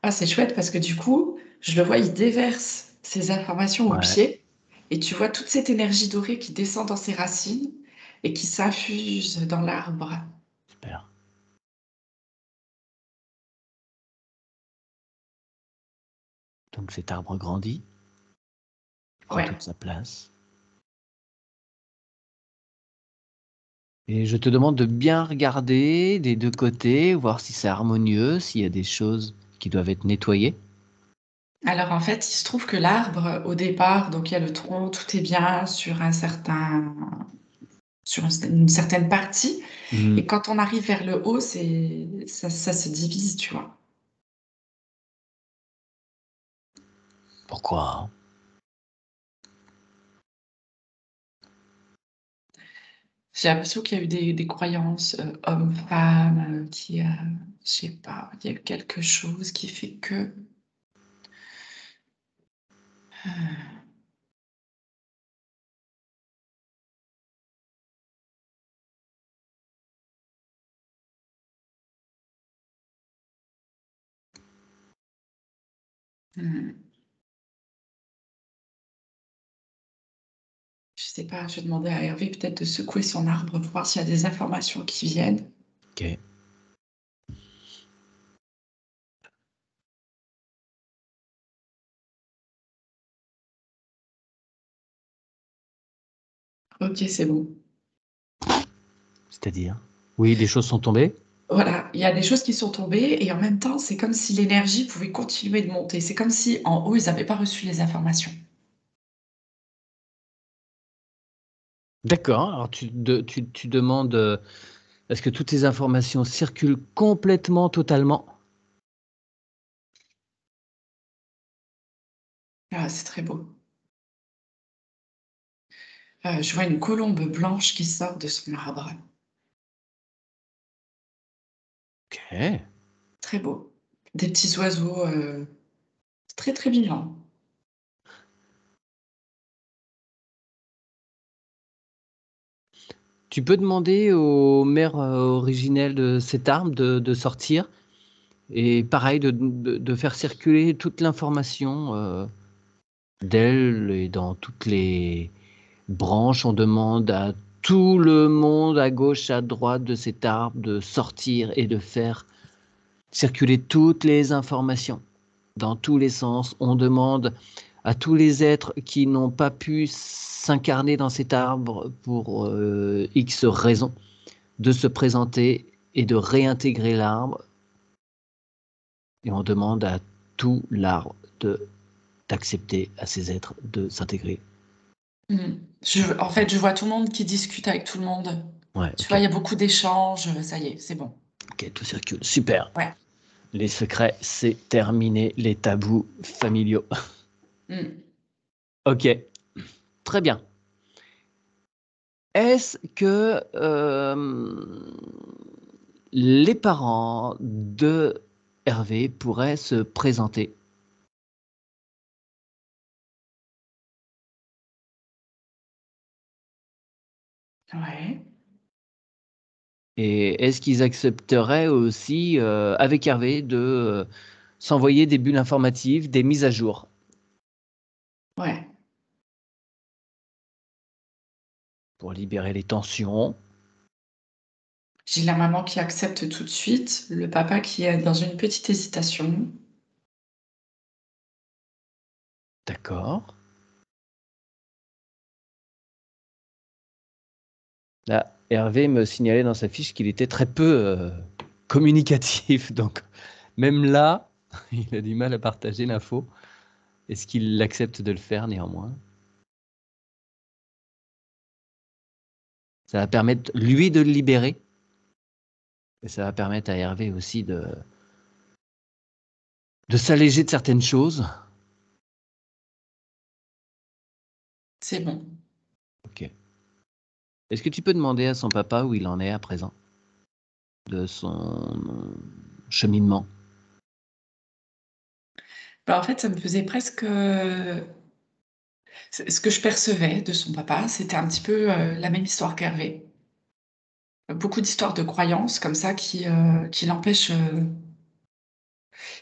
Ah, c'est chouette parce que du coup, je le vois, il déverse ses informations au Ouais, pied et tu vois toute cette énergie dorée qui descend dans ses racines et qui s'infuse dans l'arbre. super. Donc cet arbre grandit, il prend Ouais. toute sa place. Et je te demande de bien regarder des deux côtés, voir si c'est harmonieux, s'il y a des choses qui doivent être nettoyées. Alors en fait, il se trouve que l'arbre, au départ, donc il y a le tronc, tout est bien sur une certaine partie Hmm. et quand on arrive vers le haut, ça se divise, tu vois? Pourquoi? J'ai l'impression qu'il y a eu des croyances hommes-femmes, je sais pas, il y a eu quelque chose qui fait que. Hmm, je sais pas, je vais demander à Hervé peut-être de secouer son arbre pour voir s'il y a des informations qui viennent. Ok. Ok, c'est bon. C'est-à-dire? Oui, des choses sont tombées? Voilà, il y a des choses qui sont tombées et en même temps, c'est comme si l'énergie pouvait continuer de monter. C'est comme si en haut, ils n'avaient pas reçu les informations. D'accord. Alors tu demandes est-ce que toutes les informations circulent complètement, totalement? Ah, c'est très beau. Je vois une colombe blanche qui sort de son arbre. Ok. Très beau. Des petits oiseaux très très vivants. Tu peux demander au maire originel de cet arbre de sortir et pareil de faire circuler toute l'information d'elle et dans toutes les branches. On demande à tout le monde à gauche, à droite de cet arbre de sortir et de faire circuler toutes les informations dans tous les sens. On demande à tous les êtres qui n'ont pas pu s'incarner dans cet arbre pour X raisons de se présenter et de réintégrer l'arbre. Et on demande à tout l'arbre d'accepter à ces êtres de s'intégrer. En fait, je vois tout le monde qui discute avec tout le monde. Ouais, Tu ok. vois, il y a beaucoup d'échanges. Ça y est, c'est bon. Ok, tout circule. Super. Ouais. Les secrets, c'est terminé. Les tabous familiaux. Mm. Ok, très bien. Est-ce que les parents de Hervé pourraient se présenter? Ouais. Et est-ce qu'ils accepteraient aussi, avec Hervé, de s'envoyer des bulles informatives, des mises à jour Ouais. pour libérer les tensions? J'ai la maman qui accepte tout de suite, le papa qui est dans une petite hésitation. D'accord. Là, Hervé me signalait dans sa fiche qu'il était très peu communicatif. Donc, même là, il a du mal à partager l'info. Est-ce qu'il accepte de le faire néanmoins? Ça va permettre, lui, de le libérer. Et ça va permettre à Hervé aussi de s'alléger de certaines choses. C'est bon. Ok. Est-ce que tu peux demander à son papa où il en est à présent de son cheminement? Bah, en fait, ça me faisait presque. Ce que je percevais de son papa, c'était un petit peu la même histoire qu'Hervé. Beaucoup d'histoires de croyances comme ça qui l'empêchent.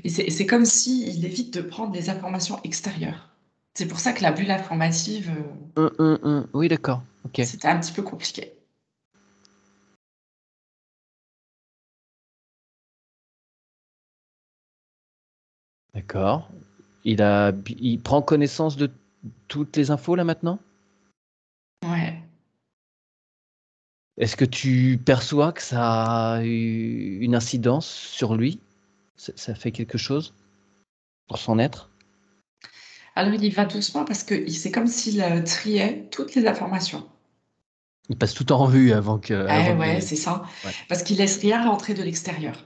Et c'est comme s'il évite de prendre des informations extérieures. C'est pour ça que la bulle informative, Oui, d'accord. Ok. c'était un petit peu compliqué. D'accord. Il prend connaissance de toutes les infos là maintenant? Ouais. Est-ce que tu perçois que ça a eu une incidence sur lui? Ça fait quelque chose pour son être? Alors il y va doucement parce que c'est comme s'il triait toutes les informations. Il passe tout en revue avant Eh de ouais, donner. c'est ça. Ouais. Parce qu'il laisse rien rentrer de l'extérieur.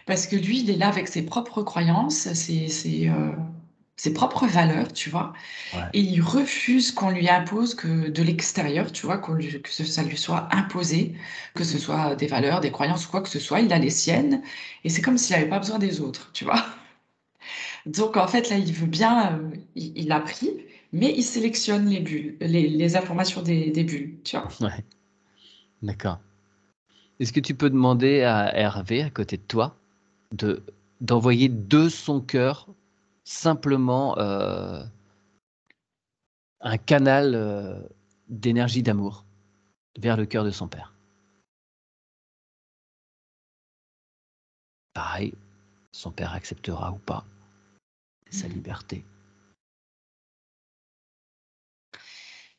Parce que lui, il est là avec ses propres croyances, ses propres valeurs, tu vois, Ouais. et il refuse qu'on lui impose que de l'extérieur, tu vois, ça lui soit imposé, que ce soit des valeurs, des croyances ou quoi que ce soit. Il a les siennes, et c'est comme s'il n'avait pas besoin des autres, tu vois. Donc en fait, là, il veut bien, il a pris, mais il sélectionne les bulles, les informations des bulles, tu vois. Ouais. D'accord. Est-ce que tu peux demander à Hervé, à côté de toi, de d'envoyer de son cœur simplement un canal d'énergie d'amour vers le cœur de son père? Pareil, son père acceptera ou pas, sa Mhm. liberté.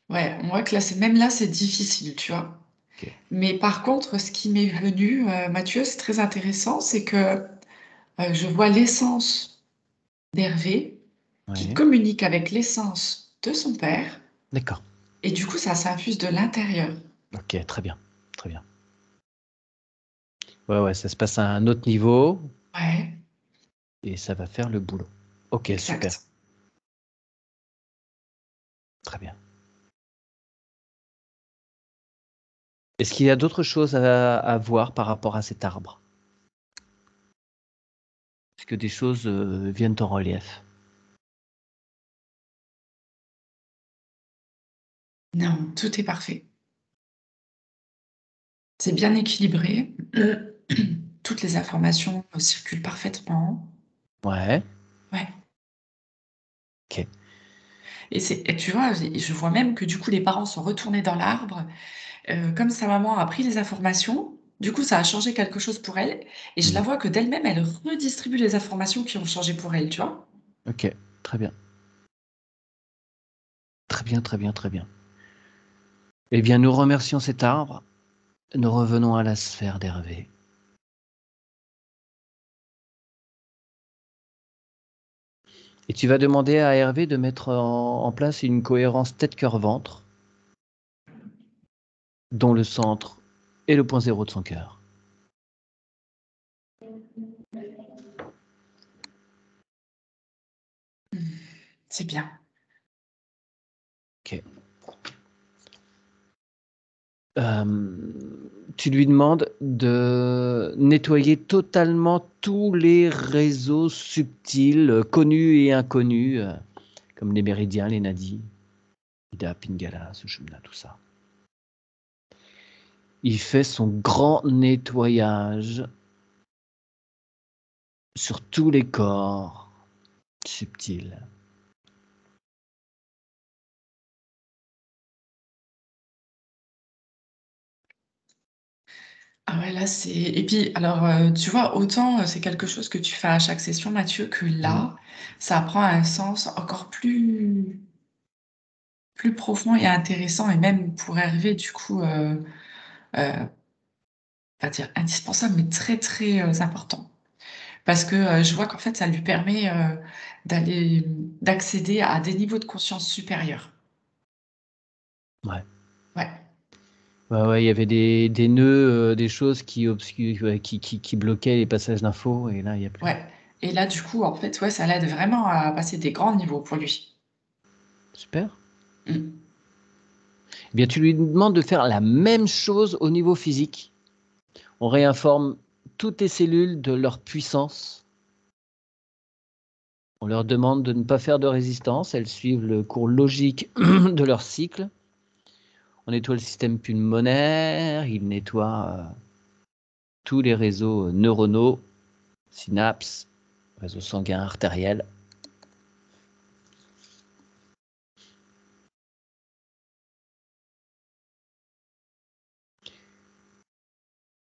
Ouais, on voit que là, même là, c'est difficile, tu vois. Ok. Mais par contre, ce qui m'est venu, Mathieu, c'est très intéressant, c'est que je vois l'essence d'Hervé qui Ouais. communique avec l'essence de son père, D'accord. et du coup, ça s'infuse de l'intérieur. Ok, très bien, très bien. Ouais, ouais, ça se passe à un autre niveau Ouais, et ça va faire le boulot. Ok, super, exact. très bien. Est-ce qu'il y a d'autres choses à voir par rapport à cet arbre? Est-ce que des choses viennent en relief? Non, tout est parfait. C'est bien équilibré. Toutes les informations circulent parfaitement. Ouais, Ouais. ok. Et tu vois, je vois même que du coup, les parents sont retournés dans l'arbre. Comme sa maman a pris les informations, du coup, ça a changé quelque chose pour elle. Et je la Hmm. vois que d'elle-même, elle redistribue les informations qui ont changé pour elle, tu vois. Ok, très bien. Très bien, très bien, très bien. Eh bien, nous remercions cet arbre. Nous revenons à la sphère d'Hervé. Et tu vas demander à Hervé de mettre en place une cohérence tête-cœur-ventre, dont le centre est le point zéro de son cœur. C'est bien. Ok. Tu lui demandes de nettoyer totalement tous les réseaux subtils, connus et inconnus, comme les méridiens, les nadis, Ida, Pingala, Sushumna, tout ça. Il fait son grand nettoyage sur tous les corps subtils. Ah ouais, là, c'est. Et puis, alors, tu vois, autant c'est quelque chose que tu fais à chaque session, Mathieu, que Hmm. là, ça prend un sens encore plus profond et intéressant, et même pour Hervé, du coup, pas dire indispensable, mais très, très important. Parce que je vois qu'en fait, ça lui permet d'accéder à des niveaux de conscience supérieurs. Ouais. Ouais, Ouais, ouais, il y avait des nœuds, des choses ouais, qui bloquaient les passages d'infos, et là, il n'y a plus. ouais. Et là, du coup, en fait, ouais, ça l'aide vraiment à passer des grands niveaux pour lui. Super. Mm. Eh bien, tu lui demandes de faire la même chose au niveau physique. On réinforme toutes tes cellules de leur puissance. On leur demande de ne pas faire de résistance. Elles suivent le cours logique de leur cycle. On nettoie le système pulmonaire. Il nettoie tous les réseaux neuronaux, synapses, réseaux sanguins, artériels.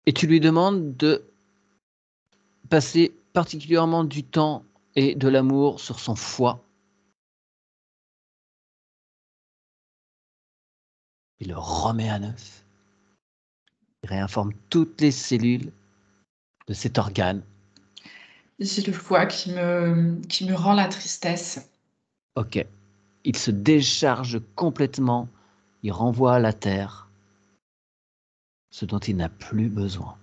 Et tu lui demandes de passer particulièrement du temps et de l'amour sur son foie. Il le remet à neuf. Il réinforme toutes les cellules de cet organe. J'ai le foie qui me rend la tristesse. Ok. Il se décharge complètement. Il renvoie à la terre ce dont il n'a plus besoin.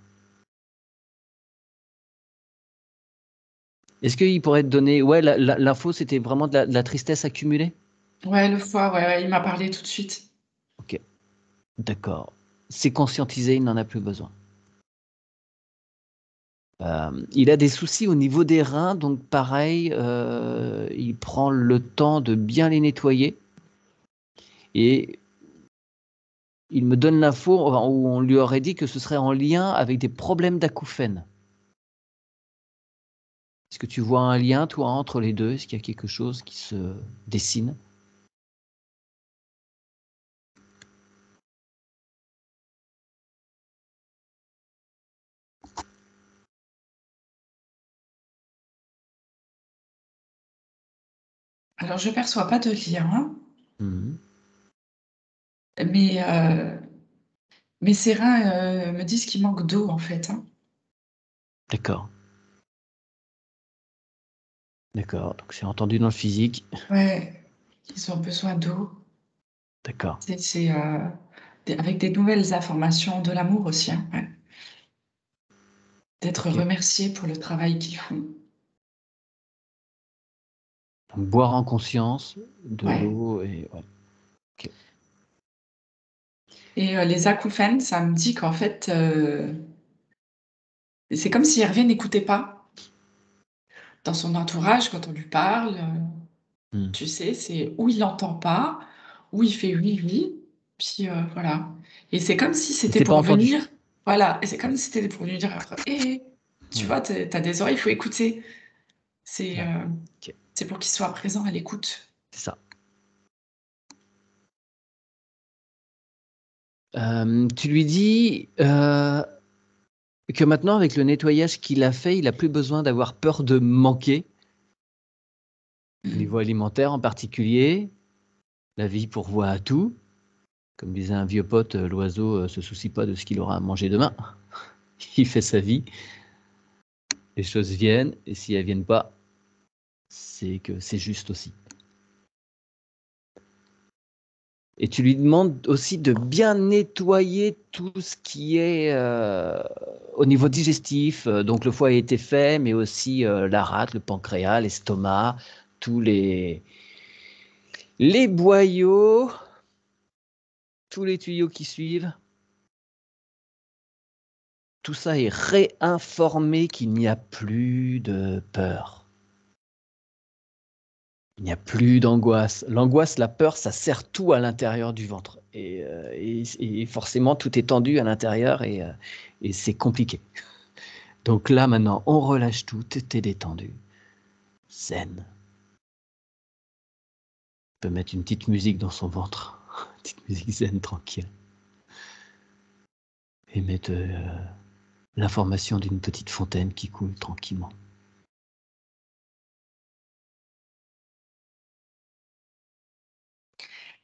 Est-ce qu'il pourrait te donner... Ouais, l'info, c'était vraiment de la tristesse accumulée? Ouais, le foie, ouais, il m'a parlé tout de suite. Ok, d'accord. C'est conscientisé, il n'en a plus besoin. Il a des soucis au niveau des reins, donc pareil, il prend le temps de bien les nettoyer. Et il me donne l'info où on lui aurait dit que ce serait en lien avec des problèmes d'acouphènes. Est-ce que tu vois un lien, toi, entre les deux? Est-ce qu'il y a quelque chose qui se dessine? Alors, je perçois pas de lien, Mhm. mais ses reins me disent qu'il manque d'eau, en fait, hein. D'accord. D'accord, donc c'est entendu dans le physique. Ouais, ils ont besoin d'eau. D'accord. C'est avec des nouvelles informations de l'amour aussi, hein, ouais. D'être Ok. remerciés pour le travail qu'ils font. Donc, boire en conscience de Ouais. l'eau et ouais. Ok. Et les acouphènes, ça me dit qu'en fait, c'est comme si Hervé n'écoutait pas. Dans son entourage, quand on lui parle, Hmm. tu sais, c'est ou il n'entend pas, ou il fait oui, oui, puis voilà. Et c'est comme si Il c'était s'est pas pour entendu. venir, voilà, et c'est comme si c'était pour lui dire, hé, tu Hmm. vois, t'as des oreilles, il faut écouter. C'est Ouais. euh, Ok. c'est pour qu'il soit présent à l'écoute. C'est ça. Tu lui dis que maintenant, avec le nettoyage qu'il a fait, il n'a plus besoin d'avoir peur de manquer, au niveau Mm. alimentaire en particulier. La vie pourvoit à tout. Comme disait un vieux pote, l'oiseau se soucie pas de ce qu'il aura à manger demain. Il fait sa vie. Les choses viennent, et si elles viennent pas, c'est que c'est juste aussi. Et tu lui demandes aussi de bien nettoyer tout ce qui est au niveau digestif. Donc le foie a été fait, mais aussi la rate, le pancréas, l'estomac, tous les boyaux, tous les tuyaux qui suivent. Tout ça est réinformé qu'il n'y a plus de peur. Il n'y a plus d'angoisse. L'angoisse, la peur, ça serre tout à l'intérieur du ventre. Et forcément, tout est tendu à l'intérieur et c'est compliqué. Donc là, maintenant, on relâche tout, t'es détendu. Zen. On peut mettre une petite musique dans son ventre. Une petite musique zen, tranquille. Et mettre l'information d'une petite fontaine qui coule tranquillement.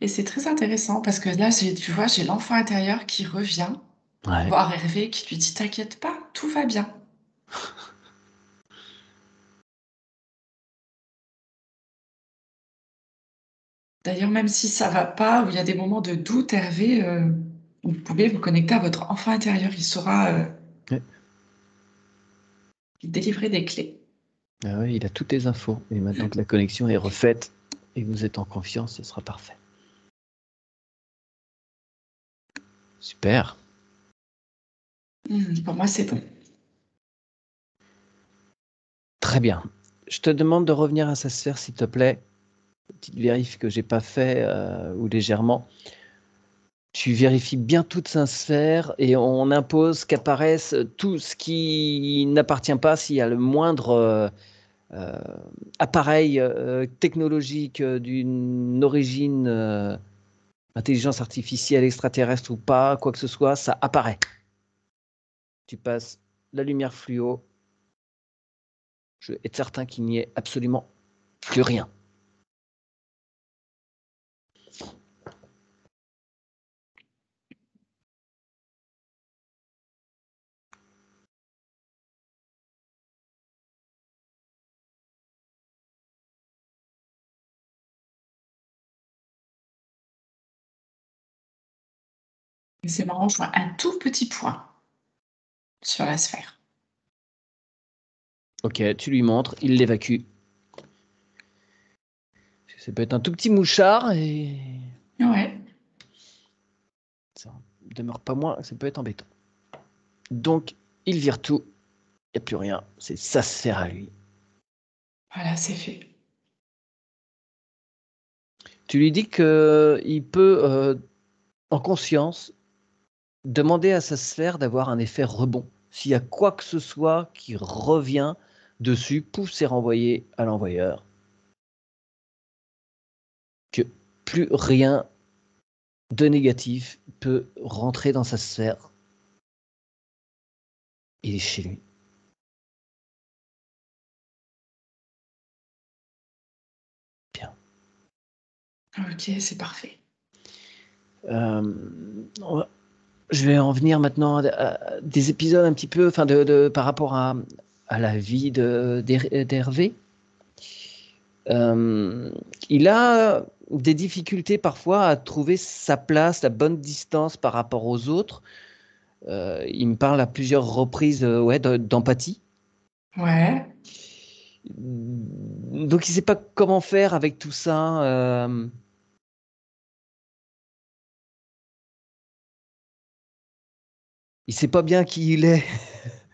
Et c'est très intéressant parce que là, tu vois, j'ai l'enfant intérieur qui revient Ouais. voir Hervé, qui lui dit, t'inquiète pas, tout va bien. D'ailleurs, même si ça va pas, ou il y a des moments de doute, Hervé, vous pouvez vous connecter à votre enfant intérieur. Il saura Ouais. délivrer des clés. Ah ouais, il a toutes les infos. Et maintenant que la connexion est refaite et que vous êtes en confiance, ce sera parfait. Super. Pour moi, c'est bon. Très bien. Je te demande de revenir à sa sphère, s'il te plaît. Petite vérif que j'ai pas fait ou légèrement. Tu vérifies bien toute sa sphère et on impose qu'apparaisse tout ce qui n'appartient pas s'il y a le moindre euh, appareil technologique d'une origine intelligence artificielle, extraterrestre ou pas, quoi que ce soit, ça apparaît. Tu passes la lumière fluo. Je suis certain qu'il n'y ait absolument plus rien. Et c'est marrant, je vois un tout petit point sur la sphère. Ok, tu lui montres, il l'évacue. Ça peut être un tout petit mouchard et Ouais. ça ne demeure pas moins, ça peut être embêtant. Donc, il vire tout, il n'y a plus rien, c'est sa sphère à lui. Voilà, c'est fait. Tu lui dis qu'il peut, en conscience, demander à sa sphère d'avoir un effet rebond. S'il y a quoi que ce soit qui revient dessus, pouf, c'est renvoyé à l'envoyeur. Que plus rien de négatif peut rentrer dans sa sphère. Il est chez lui. Bien. Ok, c'est parfait. Je vais en venir maintenant à des épisodes un petit peu, enfin, par rapport à la vie d'Hervé. Il a des difficultés parfois à trouver sa place, la bonne distance par rapport aux autres. Il me parle à plusieurs reprises ouais, d'empathie. Ouais. Donc il ne sait pas comment faire avec tout ça. Il ne sait pas bien qui il est.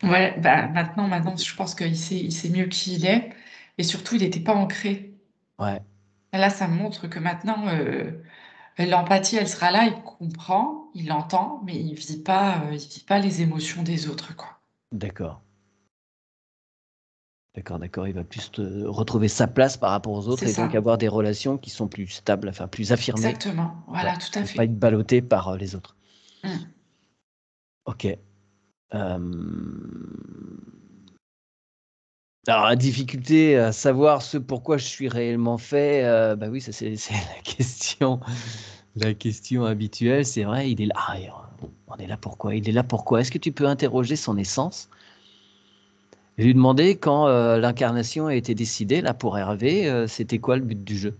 Ouais, bah maintenant, je pense il sait mieux qui il est. Et surtout, il n'était pas ancré. Ouais, Là, ça montre que maintenant, l'empathie, elle sera là, il comprend, il entend, mais il vit pas les émotions des autres, quoi. d'accord. D'accord. Il va plus retrouver sa place par rapport aux autres C'est et donc ça. avoir des relations qui sont plus stables, enfin plus affirmées. Exactement. Ouais. Voilà, tout à Et pas fait. être ballotté par les autres. Mm. Ok. Alors, la difficulté à savoir ce pourquoi je suis réellement fait, bah oui, ça c'est la question habituelle. C'est vrai, il est là. On est là pourquoi? Il est là pourquoi? Est-ce que tu peux interroger son essence? Je lui demander quand l'incarnation a été décidée là pour Hervé, c'était quoi le but du jeu?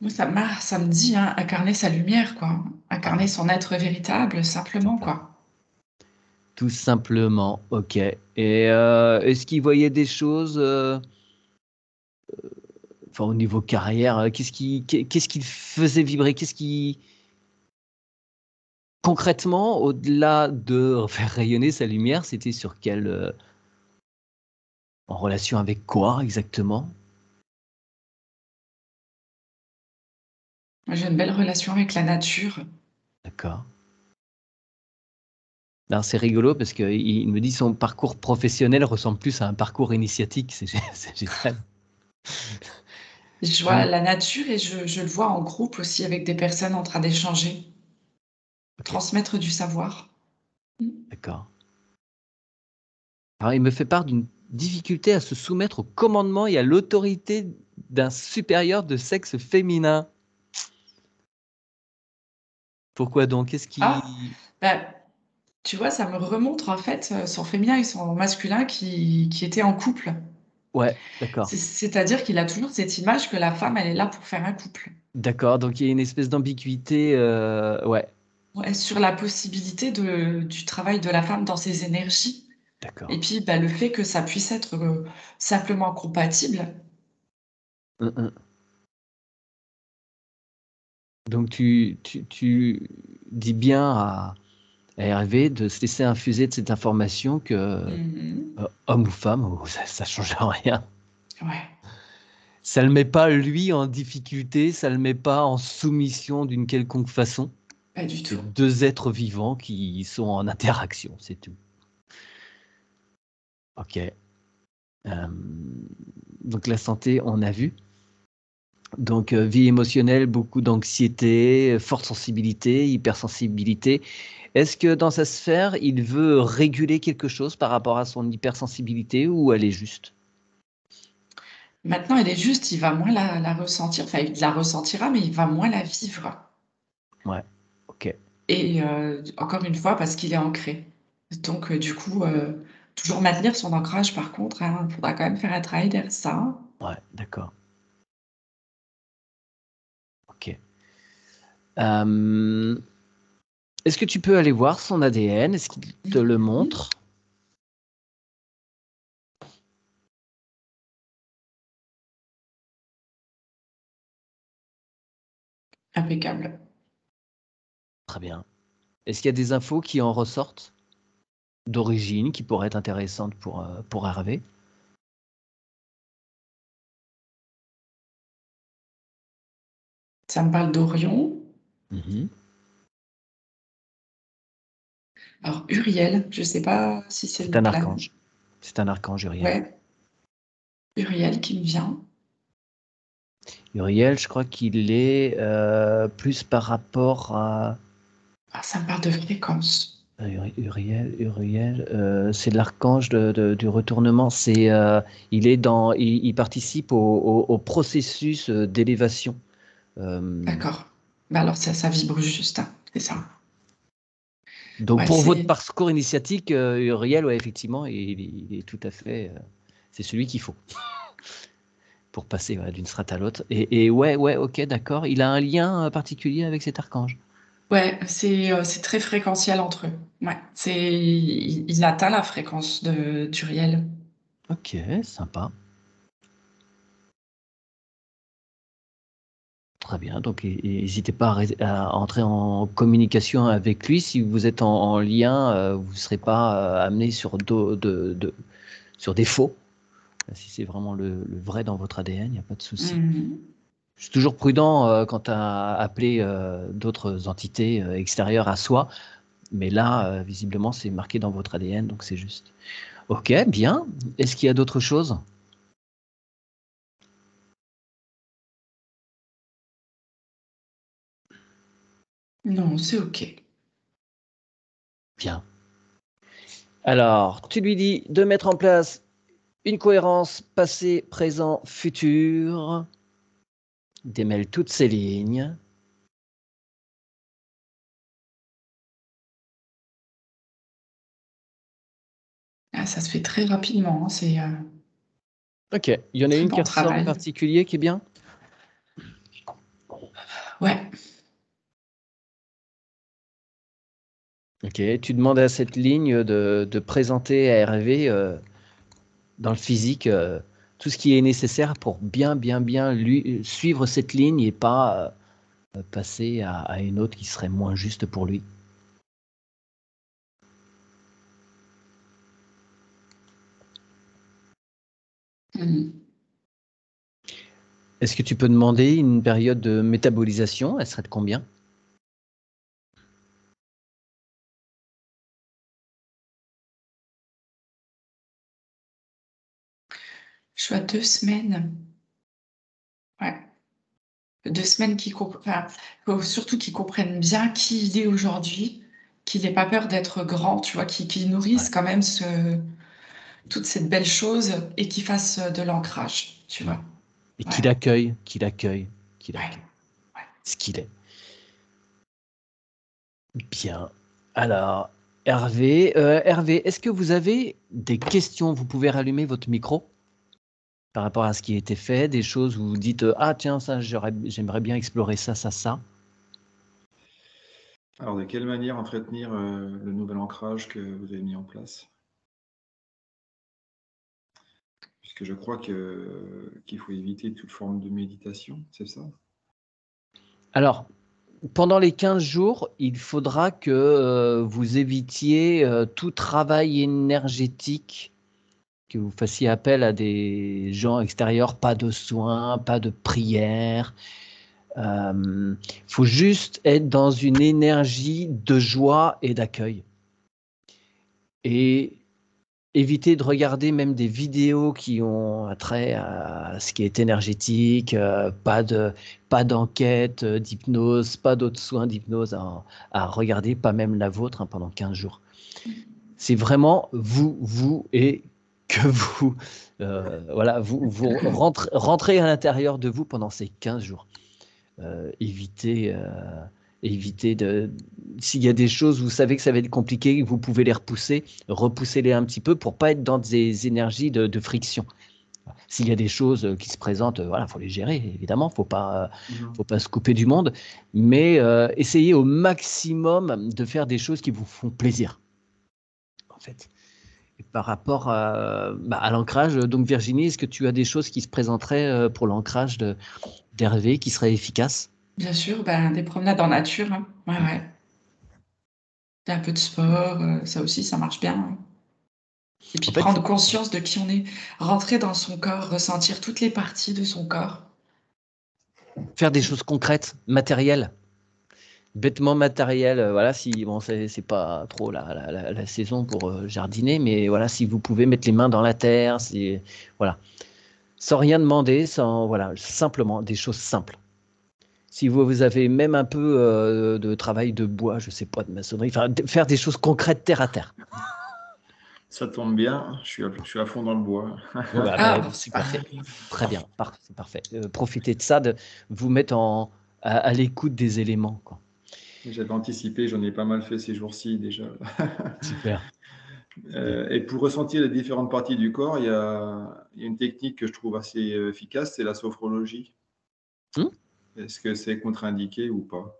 Moi, ça me dit, hein, incarner sa lumière, quoi. Incarner Ah, son être véritable, simplement, simplement. quoi. Tout simplement, ok. Et est-ce qu'il voyait des choses, enfin au niveau carrière, qu'est-ce qui le faisait vibrer? Qu'est-ce qui concrètement, au-delà de faire rayonner sa lumière, c'était sur quel, en relation avec quoi exactement? Moi, j'ai une belle relation avec la nature. D'accord. Alors c'est rigolo parce qu'il me dit son parcours professionnel ressemble plus à un parcours initiatique, c'est c'est génial. Je vois Mmh. la nature et je le vois en groupe aussi avec des personnes en train d'échanger, OK, transmettre du savoir. Mmh. d'accord. Alors il me fait part d'une difficulté à se soumettre au commandement et à l'autorité d'un supérieur de sexe féminin. Pourquoi donc? Qu'est-ce Ah! qui Bah, tu vois, ça me remonte en fait, son féminin et son masculin qui étaient en couple. ouais, d'accord. C'est-à-dire qu'il a toujours cette image que la femme, elle est là pour faire un couple. D'accord, donc il y a une espèce d'ambiguïté, ouais, Ouais, sur la possibilité du travail de la femme dans ses énergies et d'accord. puis, bah, le fait que ça puisse être, simplement compatible. Mmh mh. Donc tu dis bien à Hervé de se laisser infuser de cette information que, Mmh. homme ou femme, ça change rien. Ouais, Ça le met pas lui en difficulté, ça le met pas en soumission d'une quelconque façon. pas du C'est tout. 2 êtres vivants qui sont en interaction, c'est tout. OK. Donc la santé, on a vu. Donc vie émotionnelle, beaucoup d'anxiété, forte sensibilité, hypersensibilité. Est-ce que dans sa sphère, il veut réguler quelque chose par rapport à son hypersensibilité ou elle est juste? Maintenant, elle est juste, il va moins la ressentir, enfin, il la ressentira, mais il va moins la vivre Ouais, OK, et encore une fois, parce qu'il est ancré. Donc du coup, toujours maintenir son ancrage par contre, hein, il faudra quand même faire un travail derrière ça. ouais, d'accord, OK. Hem, est-ce que tu peux aller voir son ADN? Est-ce qu'il te le Mmh. montre? Impeccable. Très bien. Est-ce qu'il y a des infos qui en ressortent d'origine qui pourraient être intéressantes pour Hervé? Ça me parle d'Orion. Mhm. Alors, Uriel, je ne sais pas si c'est C'est le un plan. archange. C'est un archange, Uriel. Ouais, Uriel qui me vient. Uriel, je crois qu'il est plus par rapport à... Ah, ça me parle de fréquence. Uriel, c'est l'archange du retournement. Il participe au processus d'élévation. D'accord. Bah alors, ça vibre juste, hein, c'est ça. Donc Ouais, pour votre c'est... parcours initiatique, Uriel, ouais, effectivement, il est tout à fait, c'est celui qu'il faut pour passer d'une strate à l'autre. Et ouais, ok, d'accord. Il a un lien particulier avec cet archange. Ouais, c'est très fréquentiel entre eux. Ouais, il atteint la fréquence d'Uriel. Ok, sympa. Très bien. Donc n'hésitez pas à entrer en communication avec lui. Si vous êtes en lien, vous ne serez pas amené sur des faux. Si c'est vraiment le vrai dans votre ADN, il n'y a pas de souci. Mhm. Je suis toujours prudent quant à appeler d'autres entités extérieures à soi, mais là, visiblement, c'est marqué dans votre ADN, donc c'est juste. Ok, bien. Est-ce qu'il y a d'autres choses? Non, c'est OK. Bien. Alors, tu lui dis de mettre en place une cohérence passé, présent, futur. Démêle toutes ces lignes. Ah, ça se fait très rapidement, hein, c'est Ok. Il y en a très une bon qui ressort en travail. particulier qui est bien? Ouais, Ok. Tu demandes à cette ligne de présenter à Hervé dans le physique tout ce qui est nécessaire pour bien lui suivre cette ligne et pas passer à une autre qui serait moins juste pour lui. mhm. Est-ce que tu peux demander une période de métabolisation? Elle serait de combien? Je suis à 2 semaines. Ouais, 2 semaines enfin, faut surtout qu'ils comprennent bien qui il est aujourd'hui, qu'il n'ait pas peur d'être grand, tu vois, qu'il nourrisse Ouais, quand même toute cette belle chose et qu'il fasse de l'ancrage, tu ouais. vois. Et Ouais, qu'il ouais, accueille ouais. ce qu'il est. Bien. Alors, Hervé, est-ce que vous avez des questions? Vous pouvez rallumer votre micro par rapport à ce qui a été fait, des choses où vous dites ah tiens, ça, j'aimerais bien explorer ça, ça, ça. Alors, de quelle manière entretenir le nouvel ancrage que vous avez mis en place? Puisque je crois qu'il faut éviter toute forme de méditation, c'est ça? Alors, pendant les 15 jours, il faudra que vous évitiez tout travail énergétique, que vous fassiez appel à des gens extérieurs, pas de soins, pas de prières. Il faut juste être dans une énergie de joie et d'accueil. Et éviter de regarder même des vidéos qui ont trait à ce qui est énergétique, pas d'enquête d'hypnose, pas d'autres soins d'hypnose à regarder, pas même la vôtre pendant 15 jours. C'est vraiment vous et que vous, voilà, vous rentrez à l'intérieur de vous pendant ces 15 jours. Évitez s'il y a des choses, vous savez que ça va être compliqué, vous pouvez les repousser, repoussez-les un petit peu pour pas être dans des énergies de friction. S'il y a des choses qui se présentent, voilà, faut les gérer, évidemment, faut pas se couper du monde, mais essayez au maximum de faire des choses qui vous font plaisir, en fait. Et par rapport à l'ancrage, donc Virginie, est-ce que tu as des choses qui se présenteraient pour l'ancrage d'Hervé qui seraient efficaces? Bien sûr, ben, des promenades en nature, hein. Ouais, Mm. ouais. Un peu de sport, ça aussi, ça marche bien, hein. Et En puis fait, prendre conscience de qui on est, rentrer dans son corps, ressentir toutes les parties de son corps. faire des choses concrètes, matérielles, bêtement matérielles. Voilà, si bon, c'est pas trop la saison pour jardiner, mais voilà, si vous pouvez mettre les mains dans la terre, voilà, sans rien demander, sans voilà, simplement des choses simples. Si vous avez même un peu de travail de bois, je sais pas, de maçonnerie, enfin, faire des choses concrètes terre à terre. Ça tombe bien, je suis à fond dans le bois. Bon, Ah bon, c'est c'est parfait. parfait. Très bien, c'est parfait. Profitez de ça, de vous mettre à l'écoute des éléments, quoi. J'avais anticipé, j'en ai pas mal fait ces jours-ci déjà. Super. Bien. Et pour ressentir les différentes parties du corps, il y a une technique que je trouve assez efficace, c'est la sophrologie. Hmm. Est-ce que c'est contre-indiqué ou pas?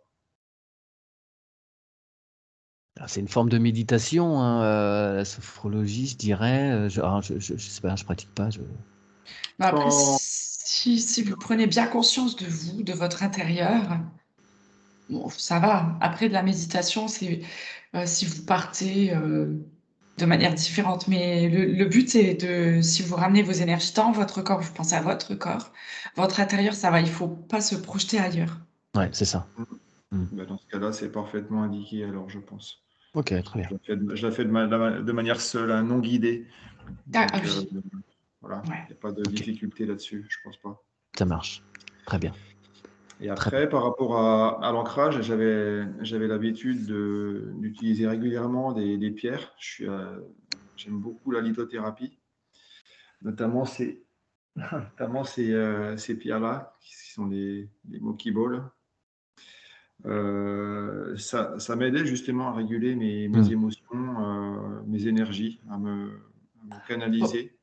Alors, c'est une forme de méditation, hein, la sophrologie, je dirais. Alors, je sais pas, je pratique pas. Mais après, Quand... si vous prenez bien conscience de vous, de votre intérieur, bon, ça va. Après, de la méditation, c'est si vous partez de manière différente. Mais le but, c'est si vous ramenez vos énergies dans votre corps, vous pensez à votre intérieur, ça va. Il ne faut pas se projeter ailleurs. Ouais, c'est ça. Hmm. Ben, dans ce cas-là, c'est parfaitement indiqué, alors je pense. Ok, très bien. Je la fais de manière seule, hein, non guidée. Ah, Donc ah oui, voilà, ouais. il n'y a pas de Ok, difficulté là-dessus, je pense pas. ça marche. Très bien. Et Très bien. après, par rapport à l'ancrage, j'avais l'habitude d'utiliser régulièrement des pierres. J'aime beaucoup la lithothérapie, notamment ces pierres-là, qui sont des Moki Balls. Ça m'aidait justement à réguler mes Hmm. émotions, mes énergies, à me Bon, canaliser,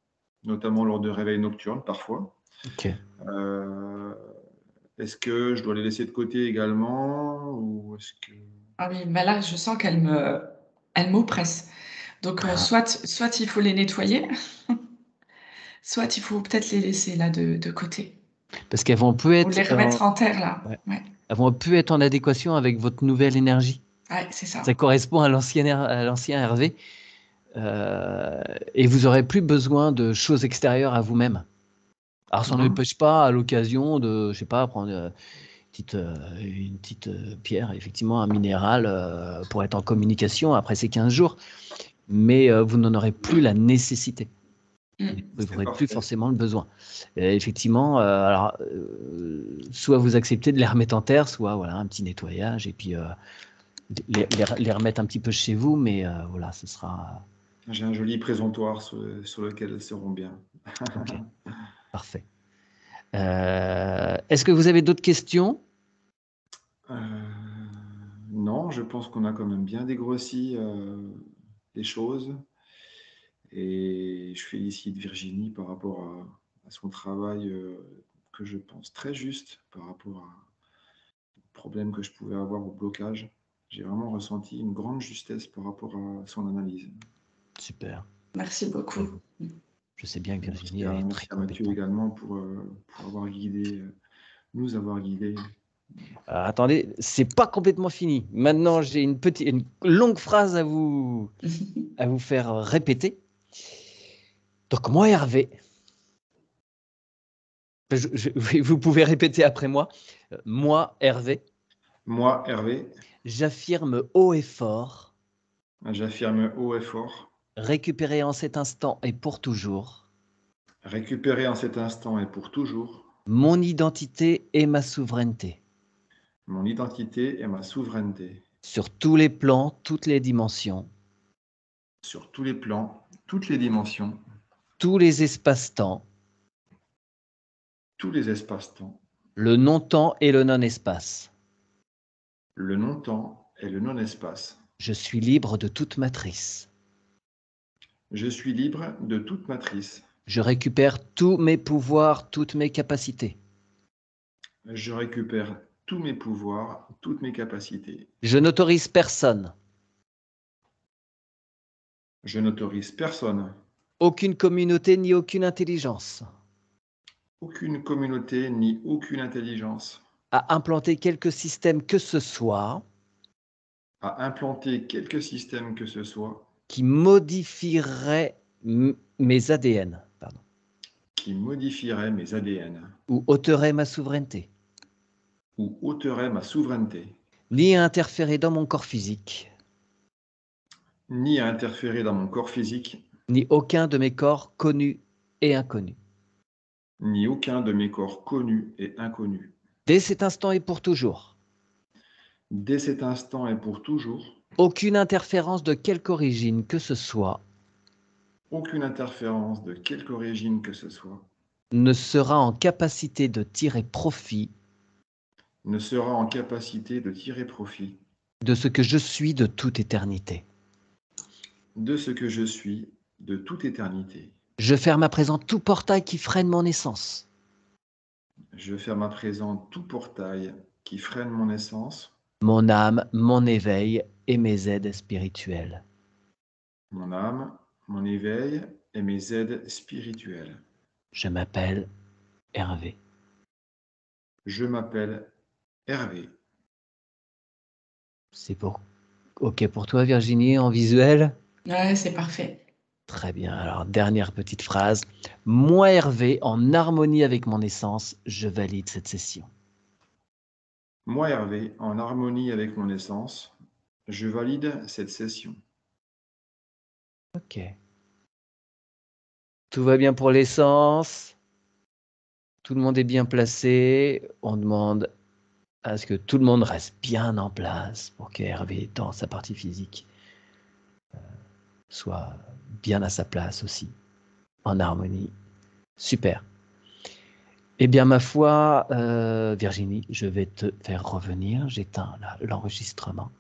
notamment lors de réveils nocturnes parfois. Ok. Euh, Est-ce que je dois les laisser de côté également ou est-ce que... ah oui, mais là, je sens elle m'oppresse. Donc, Ah, soit il faut les nettoyer, soit il faut peut-être les laisser là de côté. parce qu'elles vont peu Ou être les remettre en terre là. ouais. Ouais, Elles vont plus être en adéquation avec votre nouvelle énergie. ouais, c'est Ça ça. correspond à l'ancien Hervé. Et vous aurez plus besoin de choses extérieures à vous-même. Alors, ça Mhm. n'empêche pas à l'occasion de, je sais pas, prendre une petite pierre, effectivement, un minéral pour être en communication après ces 15 jours. Mais vous n'en aurez plus la nécessité. Vous C'est n'aurez plus parfait. forcément le besoin. Effectivement, alors, soit vous acceptez de les remettre en terre, soit voilà, un petit nettoyage et puis les remettre un petit peu chez vous, mais voilà, ce sera J'ai un joli présentoir sur lequel elles seront bien. ok, parfait. Est-ce que vous avez d'autres questions? Euh, non, je pense qu'on a quand même bien dégrossi les choses. Et je félicite Virginie par rapport à son travail que je pense très juste par rapport aux problèmes que je pouvais avoir au blocage. J'ai vraiment ressenti une grande justesse par rapport à son analyse. Super. Merci beaucoup. Je sais bien que Merci Virginie est très merci à Mathieu compétente. également pour avoir guidé, nous avoir guidés. Alors, attendez, c'est pas complètement fini. Maintenant, j'ai une longue phrase à vous faire répéter. Donc, moi, Hervé, vous pouvez répéter après moi. Moi, Hervé, Moi, Hervé, j'affirme haut et fort, j'affirme haut et fort, récupérer en cet instant et pour toujours, récupérer en cet instant et pour toujours mon identité et ma souveraineté, mon identité et ma souveraineté sur tous les plans, toutes les dimensions, sur tous les plans, toutes les dimensions, tous les espaces-temps, tous les espaces-temps, le non-temps et le non-espace. le non-temps et le non-espace. Je suis libre de toute matrice. Je suis libre de toute matrice. Je récupère tous mes pouvoirs, toutes mes capacités. Je récupère tous mes pouvoirs, toutes mes capacités. Je n'autorise personne, Je n'autorise personne, aucune communauté ni aucune intelligence aucune communauté ni aucune intelligence à implanter quelques systèmes que ce soit à implanter quelque système que ce soit qui modifierait mes ADN, pardon, qui modifierait mes ADN ou ôterait ma souveraineté, ou ôterait ma souveraineté, ni à interférer dans mon corps physique, ni à interférer dans mon corps physique, ni aucun de mes corps connus et inconnus. ni aucun de mes corps connus et inconnus. Dès cet instant et pour toujours, Dès cet instant et pour toujours, aucune interférence de quelque origine que ce soit aucune interférence de quelque origine que ce soit ne sera en capacité de tirer profit ne sera en capacité de tirer profit de ce que je suis de toute éternité. de ce que je suis de toute éternité. Je ferme à présent tout portail qui freine mon essence. Je ferme à présent tout portail qui freine mon essence, Mon âme, mon éveil et mes aides spirituelles. mon âme, mon éveil et mes aides spirituelles. Je m'appelle Hervé. Je m'appelle Hervé. C'est OK pour toi, Virginie, en visuel? Ouais, c'est parfait. Très bien. Alors, dernière petite phrase. Moi, Hervé, en harmonie avec mon essence, je valide cette session. Moi, Hervé, en harmonie avec mon essence, je valide cette session. OK. Tout va bien pour l'essence. Tout le monde est bien placé. On demande à ce que tout le monde reste bien en place pour que Hervé, dans sa partie physique, soit bien à sa place aussi, en harmonie. Super. Eh bien, ma foi, Virginie, je vais te faire revenir. J'éteins l'enregistrement.